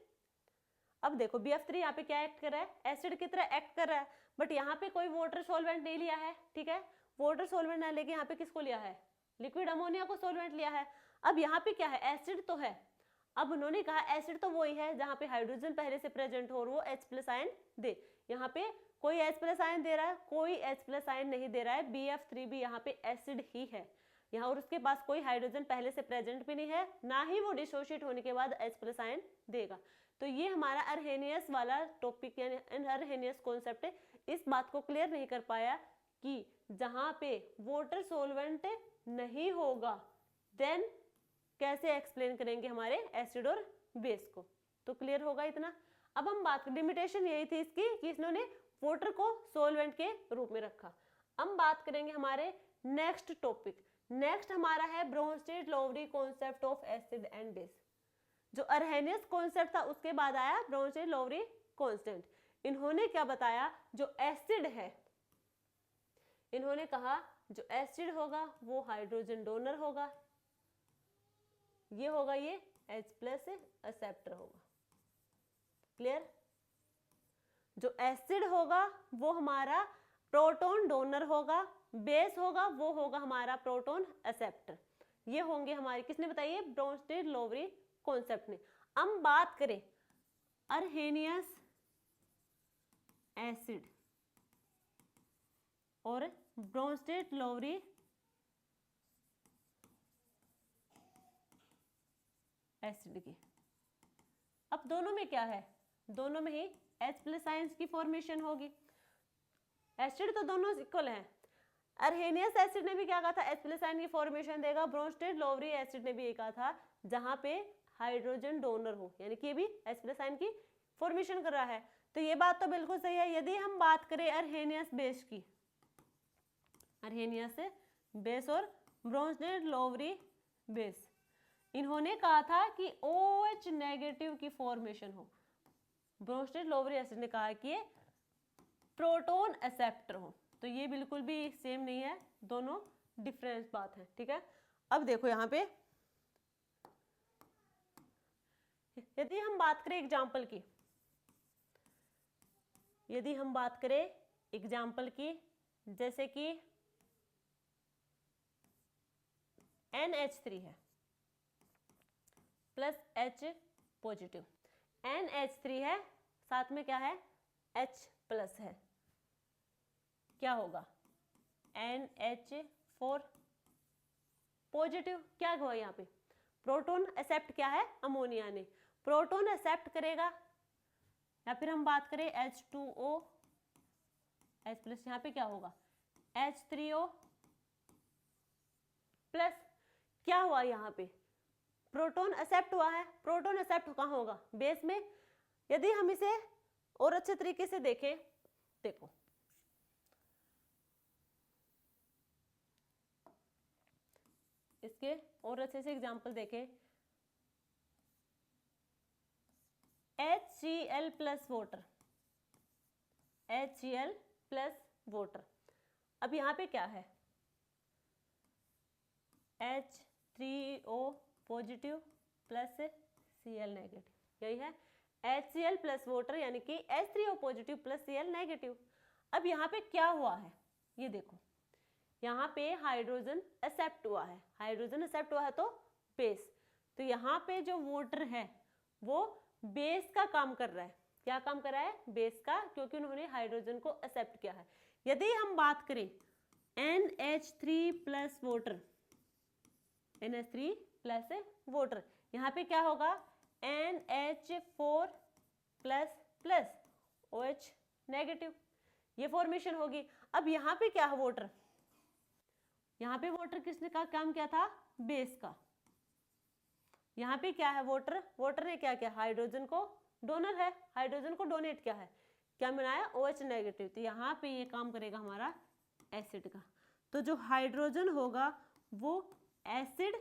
अब देखो BF3 यहाँ पे क्या एक्ट कर रहा है, एसिड की तरह एक्ट कर रहा है, बट यहाँ पे कोई वाटर सॉल्वेंट नहीं लिया है। ठीक है, वाटर सॉल्वेंट ना लेके यहाँ पे किसको लिया है, लिक्विड अमोनिया को सॉल्वेंट लिया है। अब यहाँ पे क्या है एसिड तो है, अब उन्होंने कहा एसिड तो वही है जहाँ पे हाइड्रोजन पहले से प्रेजेंट हो और वो H+ आयन दे। यहाँ पे कोई H+ आयन दे रहा है, कोई H+ आयन नहीं दे रहा है, BF3 भी यहाँ पे एसिड ही है यहाँ, और उसके पास कोई हाइड्रोजन पहले से प्रेजेंट भी नहीं है, ना ही वो डिसोशिएट होने के बाद H+ आयन देगा। तो ये हमारा अरहेनियस वाला टॉपिक यानी अरहेनियस कॉन्सेप्ट इस बात को क्लियर नहीं कर पाया कि जहाँ पे वाटर सॉल्वेंट नहीं होगा देन कैसे एक्सप्लेन करेंगे हमारे एसिड और बेस को। तो क्लियर होगा इतना। अब हम बात, लिमिटेशन यही थी इसकी कि इन्होंने वाटर को सॉल्वेंट के रूप में रखा। हम बात करेंगे हमारे नेक्स्ट टॉपिक। नेक्स्ट हमारा है Bronsted Lowry concept of acid and base. जो अरहेनियस कॉन्सेप्ट था उसके बाद आया ब्रोंस्टेड-लोवरी कॉन्सेप्ट। इन्होंने क्या बताया, जो एसिड है, इन्होंने कहा जो एसिड होगा वो हाइड्रोजन डोनर होगा, ये होगा ये H+ एक्सेप्टर होगा। क्लियर, जो एसिड होगा वो हमारा प्रोटॉन डोनर होगा, बेस होगा वो होगा हमारा प्रोटॉन एक्सेप्टर। ये होंगे हमारे, किसने बताई है, ब्रोंस्टेड-लोवरी कॉन्सेप्ट ने। हम बात करें अरहेनियस एसिड और ब्रोंस्टेड-लोवरी एसिड की। अब दोनों में क्या है, दोनों में ही H+ आयंस की फॉर्मेशन होगी। एसिड तो दोनों इक्वल हैं। अरहेनियस एसिड ने भी क्या कहा था, H+ आयन की फॉर्मेशन देगा। ब्रोंस्टेड-लोवरी एसिड ने भी ये कहा था जहां पे हाइड्रोजन डोनर हो, यानी कि ये भी H+ आयन की फॉर्मेशन कर रहा है। तो ये बात तो बिल्कुल सही है। यदि हम बात करें अरहेनियस बेस की, अरहेनियस बेस और ब्रोंस्टेड-लोवरी बेस, इन्होंने कहा था कि OH नेगेटिव की फॉर्मेशन हो। ब्रोंस्टेड-लोवरी एसिड ने कहा कि ये प्रोटॉन एक्सेप्टर हो। तो ये बिल्कुल भी सेम नहीं है, दोनों डिफरेंस बात है। ठीक है, अब देखो यहाँ पे यदि हम बात करें एग्जाम्पल की, यदि हम बात करें एग्जाम्पल की, जैसे कि NH3 है प्लस H पॉजिटिव, NH3 है साथ में क्या है H+ है, क्या होगा, NH4 पॉजिटिव। क्या हुआ यहाँ पे, प्रोटॉन एक्सेप्ट क्या है, अमोनिया ने प्रोटॉन एक्सेप्ट करेगा। या फिर हम बात करें H2O H प्लस, यहाँ पे क्या होगा H3O प्लस। क्या हुआ यहाँ पे, प्रोटॉन एक्सेप्ट हुआ है। प्रोटॉन एक्सेप्ट कहाँ होगा, बेस में। यदि हम इसे और अच्छे तरीके से देखें, देखो इसके और अच्छे से एग्जांपल देखें, HCl plus water, HCl plus water. अब यहाँ पे क्या है, H3O positive plus Cl negative, यही है HCl प्लस वाटर, यानी कि H3O positive plus Cl negative. अब यहाँ पे क्या हुआ है, ये देखो यहाँ पे हाइड्रोजन एक्सेप्ट हुआ है। हाइड्रोजन एक्सेप्ट हुआ है तो बेस, तो यहाँ पे जो वाटर है वो बेस का काम कर रहा है। क्या काम कर रहा है, बेस का, क्योंकि उन्होंने हाइड्रोजन को एक्सेप्ट किया है। यदि हम बात करें NH3 plus water, NH3 plus water, यहाँ पे क्या होगा NH4 plus plus OH negative, ये फॉर्मेशन होगी। अब यहाँ पे क्या है, वाटर, यहाँ पे वाटर किसने का काम किया था, बेस का। यहाँ पे क्या है, वाटर, वाटर ने क्या किया, हाइड्रोजन को, डोनर है, हाइड्रोजन को डोनेट किया है, क्या बनाया OH नेगेटिव। तो यहाँ पे ये काम करेगा हमारा एसिड का। तो जो हाइड्रोजन होगा वो एसिड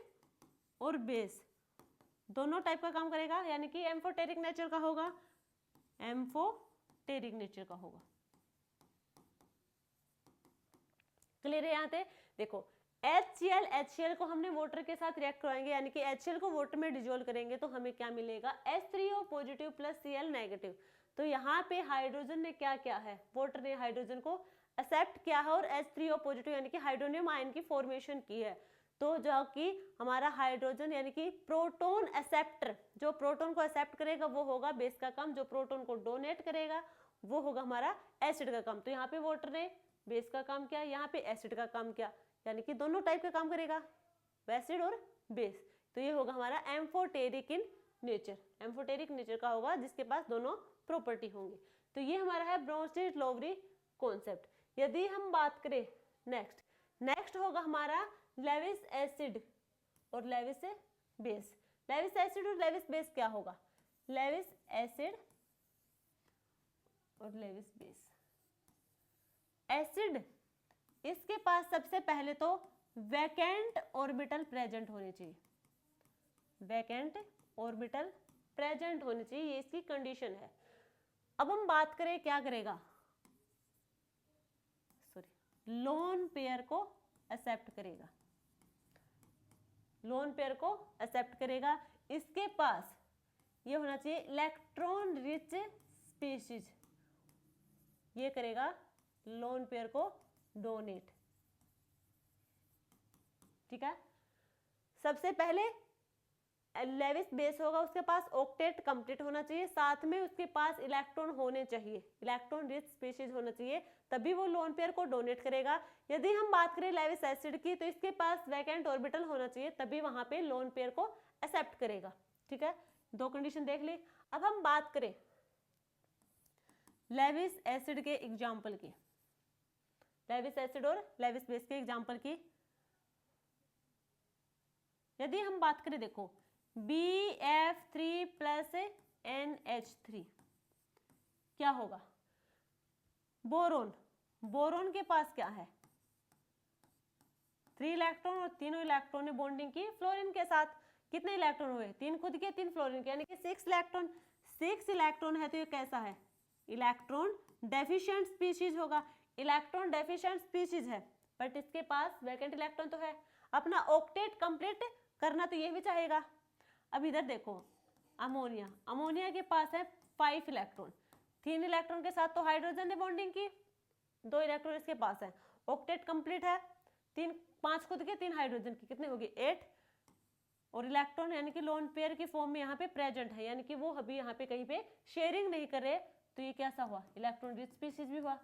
और बेस दोनों टाइप का काम करेगा, यानी कि एम्फोटेरिक नेचर का होगा, एम्फोटेरिक नेचर का होगा। क्लियर है यहाँ पे, देखो HCl को हमने वाटर के साथ रिएक्ट करवाएंगे, यानी कि HCl को वाटर में डिजोल्व करेंगे तो हमें क्या मिलेगा, H3O positive plus Cl negative. तो यहाँ पे हाइड्रोजन ने क्या किया है, वाटर ने हाइड्रोजन को एक्सेप्ट किया है और H3O पॉजिटिव यानी कि हाइड्रोनियम आयन की फॉर्मेशन की है। तो जो कि हमारा हाइड्रोजन यानी कि प्रोटॉन एक्सेप्टर, जो प्रोटॉन को एक्सेप्ट करेगा वो होगा बेस का काम, जो प्रोटॉन को डोनेट करेगा वो होगा हमारा एसिड का काम। तो यहाँ पे वाटर ने बेस का काम किया, यहाँ पे एसिड का काम किया, यानी कि दोनों टाइप का काम करेगा, एसिड और बेस। तो ये होगा हमारा amphoteric in nature, amphoteric nature का होगा जिसके पास दोनों प्रॉपर्टी होंगे। तो ये हमारा है ब्रोंस्टेड-लोवरी कॉन्सेप्ट। यदि हम बात करें नेक्स्ट होगा हमारा लेविस एसिड और लेविस बेस। लेविस एसिड और लेविस बेस क्या होगा, लेविस एसिड और लेविस बेस। एसिड, इसके पास सबसे पहले तो वैकेंट ऑर्बिटल प्रेजेंट होने चाहिए, वैकेंट ऑर्बिटल प्रेजेंट होने चाहिए, ये इसकी कंडीशन है। अब हम बात करें क्या करेगा, सॉरी, लोन पेयर को एक्सेप्ट करेगा, लोन पेयर को एक्सेप्ट करेगा। इसके पास ये होना चाहिए इलेक्ट्रॉन रिच स्पीशीज, ये करेगा लोन पेयर को डोनेट। ठीक है, सबसे पहले लेविस बेस होगा, उसके पास ऑक्टेट कंप्लीट होना चाहिए, साथ में उसके पास इलेक्ट्रॉन होने चाहिए, इलेक्ट्रॉन रिच स्पीशीज होना चाहिए, तभी वो लोन पेयर को डोनेट करेगा। यदि हम बात करें लेविस एसिड की, तो इसके पास वैकेंट ऑर्बिटल होना चाहिए, तभी वहां पे लोन पेयर को एक्सेप्ट करेगा। ठीक है, दो कंडीशन देख ली। अब हम बात करें लेविस एसिड के एग्जाम्पल की, लेविस एसिड और लेविस बेस के एग्जाम्पल की। यदि हम बात करें, देखो BF3 प्लस NH3 क्या होगा, बोरोन, बोरोन के पास क्या है 3 इलेक्ट्रॉन और तीनों इलेक्ट्रॉन ने बॉन्डिंग की फ्लोरीन के साथ। कितने इलेक्ट्रॉन हुए, 3 खुद के 3 फ्लोरीन के, यानी कि 6 इलेक्ट्रॉन। 6 इलेक्ट्रॉन है तो ये कैसा है, इलेक्ट्रॉन डेफिशिएंट स्पीशीज होगा, इलेक्ट्रॉन डेफिशिएंट स्पीशीज है, बट इसके पास वैकेंट इलेक्ट्रॉन तो है। अपना ऑक्टेट कंप्लीट करना तो ये भी चाहेगा। अब इधर देखो अमोनिया, अमोनिया के पास है 5 इलेक्ट्रॉन, 3 इलेक्ट्रॉन के साथ तो हाइड्रोजन ने बॉन्डिंग की, 2 इलेक्ट्रॉन इसके पास है, ऑक्टेट कंप्लीट है, 5 खुद के 3 हाइड्रोजन की, कितने होगी 8, और इलेक्ट्रॉन यानी कि लोन पेयर की फॉर्म में यहाँ पे प्रेजेंट है, यानी कि वो अभी यहाँ पे कहीं पे शेयरिंग नहीं कर रहे, तो ये कैसा हुआ, इलेक्ट्रॉन रिच स्पीशीज भी हुआ।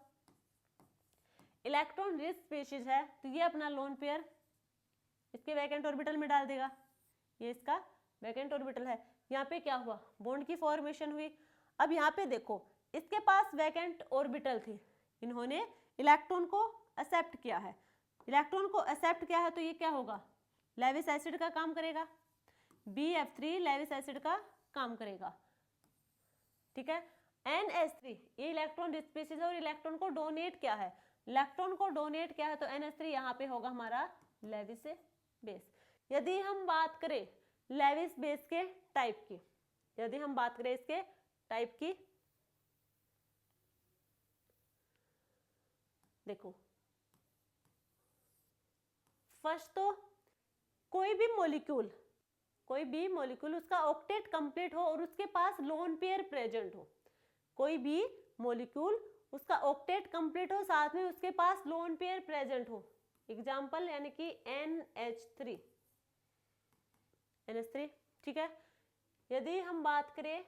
इलेक्ट्रॉन रिच स्पीशीज है तो ये अपना लोन पेयर इसके वैकेंट ऑर्बिटल में डाल देगा, ये इसका वैकेंट ऑर्बिटल है। यहाँ पे क्या हुआ, बॉन्ड की फॉर्मेशन हुई। अब यहाँ पे देखो इसके पास वैकेंट ऑर्बिटल थी, इन्होंने इलेक्ट्रॉन को एक्सेप्ट किया है, इलेक्ट्रॉन को एक्सेप्ट किया है तो ये क्या होगा, लेविस एसिड का काम करेगा, BF3 लेविस एसिड का काम करेगा, ठीक है। NH3 ये इलेक्ट्रॉन रिच स्पीशीज है और इलेक्ट्रॉन को डोनेट किया है, इलेक्ट्रॉन को डोनेट किया है तो NH3 यहाँ पे होगा हमारा लेविस बेस। यदि हम बात करें लेविस बेस के टाइप की, यदि हम बात करें इसके टाइप की, देखो फर्स्ट तो कोई भी मॉलिक्यूल उसका ऑक्टेट कंप्लीट हो और उसके पास लोन पेयर प्रेजेंट हो, कोई भी मॉलिक्यूल उसका ऑक्टेट कंप्लीट हो साथ में उसके पास लोन पेयर प्रेजेंट हो। एग्जांपल यानी कि NH3, ठीक है। यदि हम बात करें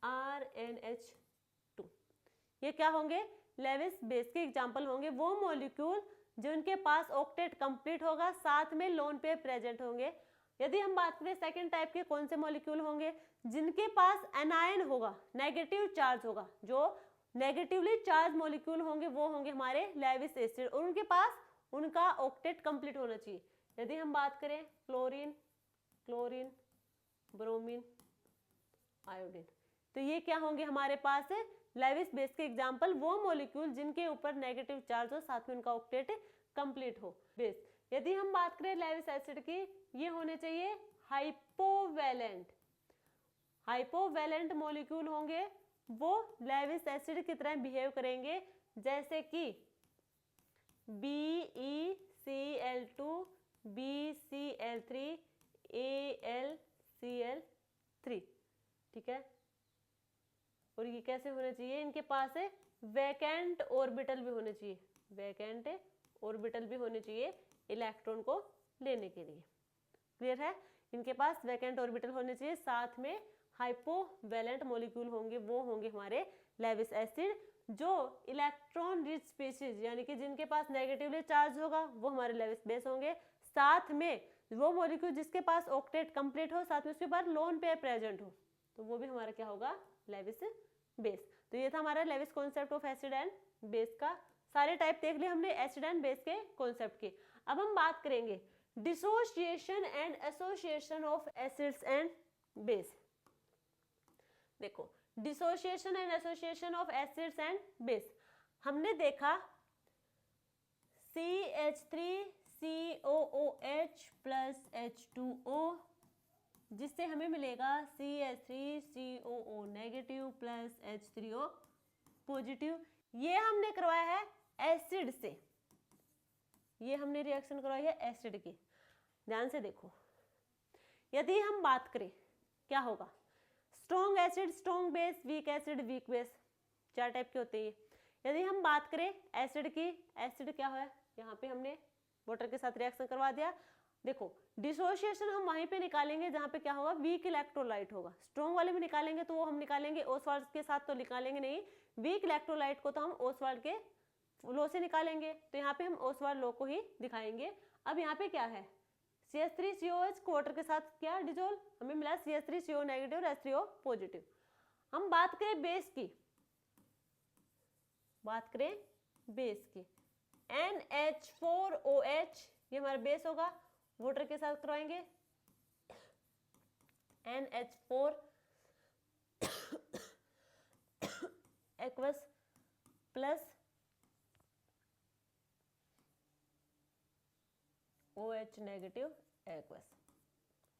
RNH2, ये क्या होंगे, लेविस बेस के एग्जांपल होंगे, वो मॉलिक्यूल जिनके पास ऑक्टेट कंप्लीट होगा साथ में लोन पेयर प्रेजेंट होंगे। यदि हम बात करें सेकंड टाइप के, कौन से मॉलिक्यूल होंगे, जिनके पास एनायन होगा, नेगेटिव चार्ज होगा, जो नेगेटिवली चार्ज मॉलिक्यूल होंगे वो होंगे हमारे लेविस एसिड और उनके पास उनका ऑक्टेट कंप्लीट होना चाहिए। यदि हम बात करें क्लोरीन, ब्रोमीन, आयोडीन, तो ये क्या होंगे हमारे पास लेविस बेस के एग्जांपल, वो मॉलिक्यूल जिनके ऊपर नेगेटिव चार्ज हो साथ में उनका ऑक्टेट कंप्लीट हो बेस। यदि हम बात करें लेविस एसिड की, ये होने चाहिए हाइपोवैलेंट मॉलिक्यूल होंगे, वो लेविस एसिड की तरह बिहेव करेंगे, जैसे कि BeCl2, BCl3, AlCl3, ठीक है। और ये कैसे होने चाहिए, इनके पास वैकेंट ऑर्बिटल भी होने चाहिए, वैकेंट ऑर्बिटल भी होने चाहिए इलेक्ट्रॉन को लेने के लिए, क्लियर है। इनके पास वैकेंट ऑर्बिटल होने चाहिए, साथ में हाइपोवैलेंट मॉलिक्यूल होंगे, वो होंगे हमारे लेविस एसिड, जो इलेक्ट्रॉन रिच स्पीशीज यानी कि जिनके पास नेगेटिवली चार्ज होगा वो हमारे लेविस बेस होंगे, साथ में वो मॉलिक्यूल जिसके पास ऑक्टेट कंप्लीट हो साथ में उसके पास लोन पेयर प्रेजेंट हो तो वो भी हमारा क्या होगा, लेविस बेस। तो ये था हमारा Lewis concept of acid and base का, सारे टाइप देख लिए हमने एसिड एंड बेस के कॉन्सेप्ट के। अब हम बात करेंगे dissociation and association of acids and base. देखो dissociation and association of acids and base, हमने देखा CH3COOH प्लस H2O, जिससे हमें मिलेगा CH3COO negative plus H3O positive. ये हमने करवाया है एसिड से, ये हमने रिएक्शन करवाई है एसिड की। ध्यान से देखो, यदि हम बात करें क्या होगा, strong acid strong base, weak acid weak base, चार टाइप के होते हैं। यदि हम बात करें एसिड की, एसिड क्या है, यहाँ पे हमने वाटर के साथ रिएक्शन करवा दिया। देखो डिसोसिएशन हम वहीं पे निकालेंगे जहाँ पे क्या होगा, वीक इलेक्ट्रोलाइट होगा। स्ट्रॉन्ग वाले में निकालेंगे तो वो हम निकालेंगे ओसवाल्ट के साथ तो निकालेंगे नहीं, वीक इलेक्ट्रोलाइट को तो हम ओसवाल्ट के लॉ से निकालेंगे, तो यहाँ पे हम ओसवाल्ट लॉ को ही दिखाएंगे। अब यहाँ पे क्या है, CH3COH को वाटर के साथ क्या डिजोल्व, हमें मिला CH3CO नेगेटिव और H3O पॉजिटिव। हम बात करें बेस की, बात करें बेस की, NH4OH ये हमारा बेस होगा, वाटर के साथ करवाएंगे NH4 aqueous plus OH negative aqueous,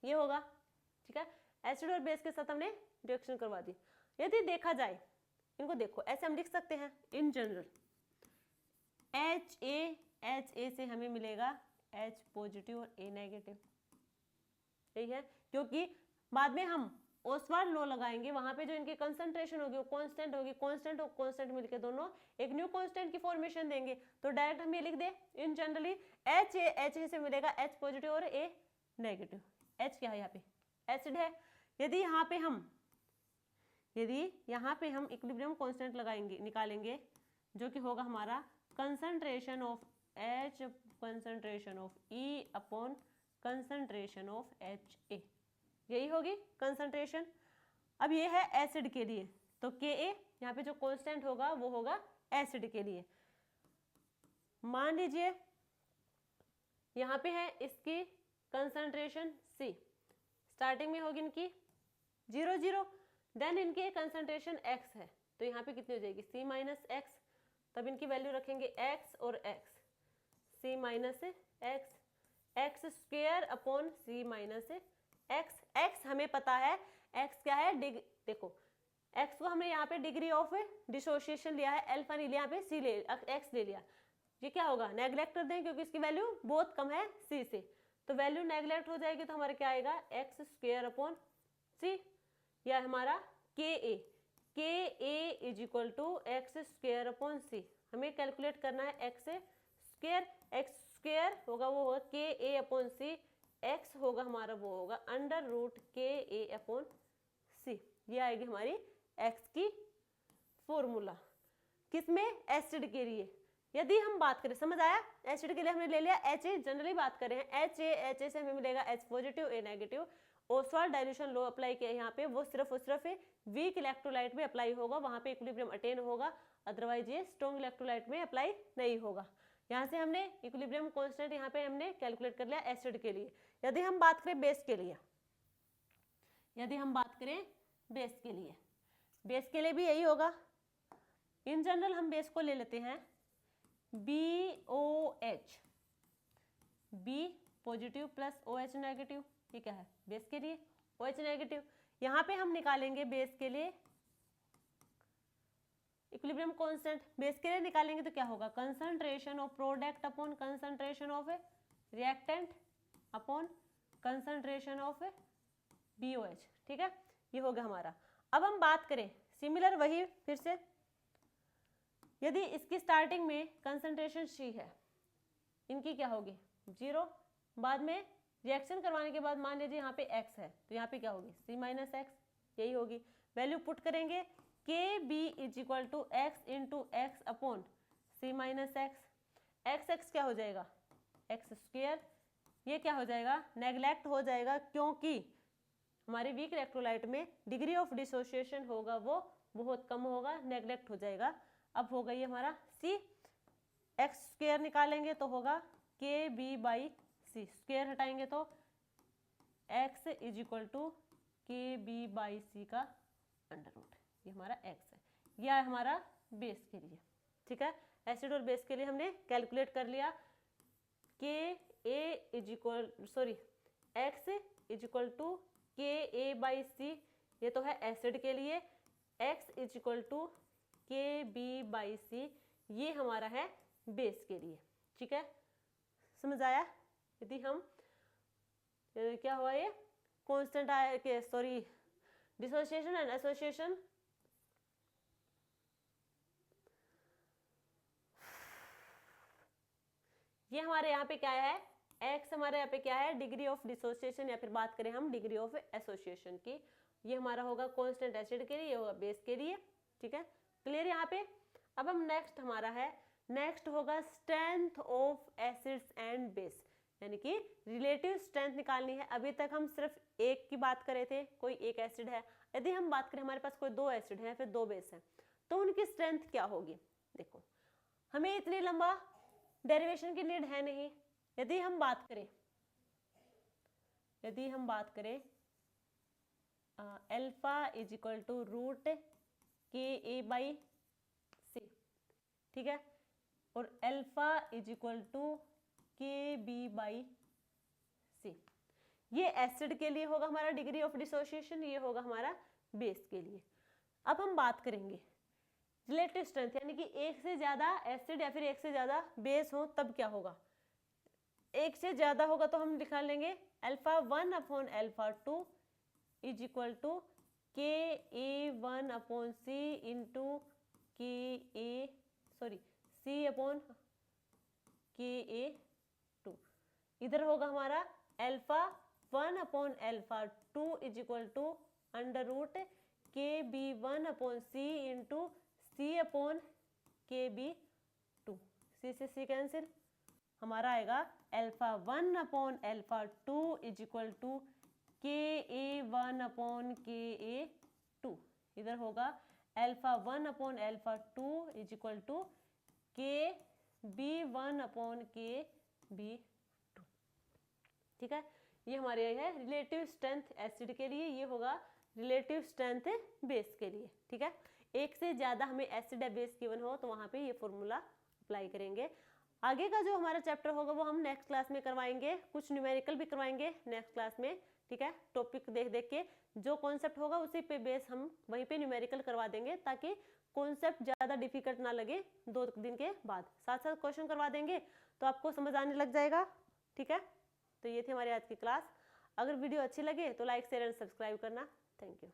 ये होगा, ठीक है। एसिड और बेस के साथ हमने रिएक्शन करवा दी। यदि देखा जाए, इनको देखो ऐसे हम लिख सकते हैं इन जनरल, HA से हमें मिलेगा H पॉजिटिव और A नेगेटिव, ठीक है, क्योंकि बाद में हम ओसवाल्ट लॉ लगाएंगे, वहां पे जो इनकी कंसंट्रेशन होगी वो कांस्टेंट होगी, कांस्टेंट और कांस्टेंट मिलके दोनों एक न्यू कांस्टेंट की फॉर्मेशन देंगे। तो डायरेक्ट हम ये लिख दे इन जनरली HA से मिलेगा H पॉजिटिव और A नेगेटिव। H क्या है यहाँ पे, एसिड है। यदि यहाँ पे हम इक्विलिब्रियम कांस्टेंट लगाएंगे, निकालेंगे, जो कि होगा हमारा concentration of H concentration of E upon concentration of HA, यही होगी कंसंट्रेशन। अब ये है एसिड के लिए, तो Ka यहाँ पे जो कांस्टेंट होगा वो होगा एसिड के लिए। मान लीजिए यहाँ पे है इसकी कंसंट्रेशन C, स्टार्टिंग में होगी इनकी 0 0, देन इनकी कंसंट्रेशन X है, तो यहाँ पे कितनी हो जाएगी C माइनस एक्स, तब इनकी वैल्यू रखेंगे X और X, C minus x, x square upon C minus x. X हमें पता है एक्स क्या है, देखो एक्स को हमने यहाँ पे डिग्री ऑफ डिसोसिएशन लिया है, अल्फा नहीं लिया, यहाँ पे सी ले एक्स ले लिया, ये क्या होगा नेग्लेक्ट कर दें क्योंकि इसकी वैल्यू बहुत कम है सी से, तो वैल्यू नेग्लेक्ट हो जाएगी, तो हमारा क्या आएगा एक्स स्क्वेयर अपॉन सी, या हमारा K A is equal to x square upon C. हमें कैलकुलेट करना है एक्स स्क्वेयर होगा वो होगा के ए अपॉन सी, एक्स होगा हमारा वो होगा अंडर रूट के ए अपॉन सी, ये आएगी हमारी एक्स की फॉर्मूला। किसमें, एसिड के लिए। यदि हम बात करें, समझ आया, एसिड के लिए हमने ले लिया एच ए, जनरली बात करें एच ए से हमें मिलेगा H positive A negative. Ostwald dilution law apply किया यहाँ पे, वो सिर्फ और सिर्फ वीक इलेक्ट्रोलाइट में अप्लाई होगा, वहां पे इक्विलिब्रियम अटेन होगा, अदरवाइज ये स्ट्रॉन्ग इलेक्ट्रोलाइट में अप्लाई नहीं होगा। यहाँ से हमने इक्विलिब्रियम कांस्टेंट यहाँ पे हमने कैलकुलेट कर लिया एसिड के लिए। यदि हम बात करें बेस के लिए, यदि हम बात करें बेस के लिए, बेस के लिए भी यही होगा। इन जनरल हम बेस को ले लेते हैं BOH, B positive plus OH negative, ये क्या है बेस के लिए OH नेगेटिव। यहाँ पे हम निकालेंगे बेस के लिए इक्विलिब्रियम कांस्टेंट, बेस के लिए निकालेंगे तो क्या होगा concentration of product upon concentration of reactant upon concentration of BOH, ठीक है, ये हो गया हमारा। अब हम बात करें सिमिलर वही फिर से, यदि इसकी स्टार्टिंग में कंसंट्रेशन C है, इनकी क्या होगी 0, बाद में रिएक्शन करवाने के बाद मान लीजिए यहाँ पे X है, तो यहाँ पे क्या होगी C माइनस एक्स, यही होगी। वैल्यू पुट करेंगे KB is equal to x into x upon C minus x, x क्या हो जाएगा एक्स स्क्वेयर, ये क्या हो जाएगा नेग्लेक्ट हो जाएगा, क्योंकि हमारे वीक इलेक्ट्रोलाइट में डिग्री ऑफ डिसोसिएशन होगा वो बहुत कम होगा, नेग्लेक्ट हो जाएगा। अब हो गई हमारा C, एक्स स्क्वेयर निकालेंगे तो होगा KB बाई C, स्क्वेयर हटाएंगे तो x is equal to KB by C का अंडर रूट, ये हमारा x है, यह है हमारा बेस के लिए, ठीक है। एसिड और बेस के लिए हमने कैलकुलेट कर लिया, x is equal to KA by C, ये तो है एसिड के लिए, x is equal to KB by C, ये हमारा है बेस के लिए, ठीक है, समझ आया। यदि हम क्या हुआ ये कांस्टेंट आया के सॉरी डिसोसिएशन एंड एसोसिएशन, ये हमारे यहाँ पे क्या है x, हमारे यहाँ पे क्या है डिग्री ऑफ डिसोसिएशन, या फिर बात करें हम डिग्री ऑफ एसोसिएशन की, ये हमारा होगा कांस्टेंट एसिड के लिए, ये होगा बेस के लिए, ठीक है, क्लियर यहाँ पे। अब हम नेक्स्ट हमारा है, नेक्स्ट होगा strength of acids and base, यानी कि रिलेटिव स्ट्रेंथ निकालनी है। अभी तक हम सिर्फ एक की बात कर रहे थे, कोई एक एसिड है, यदि हम बात करें हमारे पास कोई दो एसिड है फिर दो बेस है, तो उनकी स्ट्रेंथ क्या होगी। देखो हमें इतनी लंबा डेरिवेशन की नीड है नहीं। यदि हम बात करें alpha is equal to root KA by C, ठीक है, और alpha is equal to KB by C, ये एसिड के लिए होगा हमारा डिग्री ऑफ डिसोसिएशन, ये होगा हमारा बेस के लिए। अब हम बात करेंगे रिलेटिव स्ट्रेंथ, यानी कि एक से ज्यादा एसिड या फिर एक से ज्यादा बेस हो तब क्या होगा। एक से ज्यादा होगा तो हम लिखा लेंगे alpha 1 upon alpha 2 is equal to KA1 upon C into C upon KA2। इधर होगा हमारा alpha 1 upon alpha 2 is equal to under root KB1 upon C into C upon KB2, C cancel, हमारा आएगा alpha 1 upon alpha 2 is equal to KA1 upon KA2। इधर होगा alpha 1 upon alpha 2 is equal to KB1 upon KB2। ठीक है, ये हमारे है relative strength acid के लिए, ये होगा रिलेटिव स्ट्रेंथ बेस के लिए। ठीक है, एक से ज्यादा हमें एसिड या बेस गिवन हो तो वहां पे ये फॉर्मूला अप्लाई करेंगे। आगे का जो हमारा चैप्टर होगा वो हम नेक्स्ट क्लास में करवाएंगे, कुछ न्यूमेरिकल भी करवाएंगे नेक्स्ट क्लास में। ठीक है, टॉपिक देख देख के जो कॉन्सेप्ट होगा उसी पे बेस हम वहीं पे न्यूमेरिकल करवा देंगे, ताकि कॉन्सेप्ट ज्यादा डिफिकल्ट ना लगे। 2 दिन के बाद साथ साथ क्वेश्चन करवा देंगे तो आपको समझ आने लग जाएगा। ठीक है, तो ये थी हमारी आज की क्लास। अगर वीडियो अच्छी लगे तो लाइक शेयर एंड सब्सक्राइब करना। Thank you.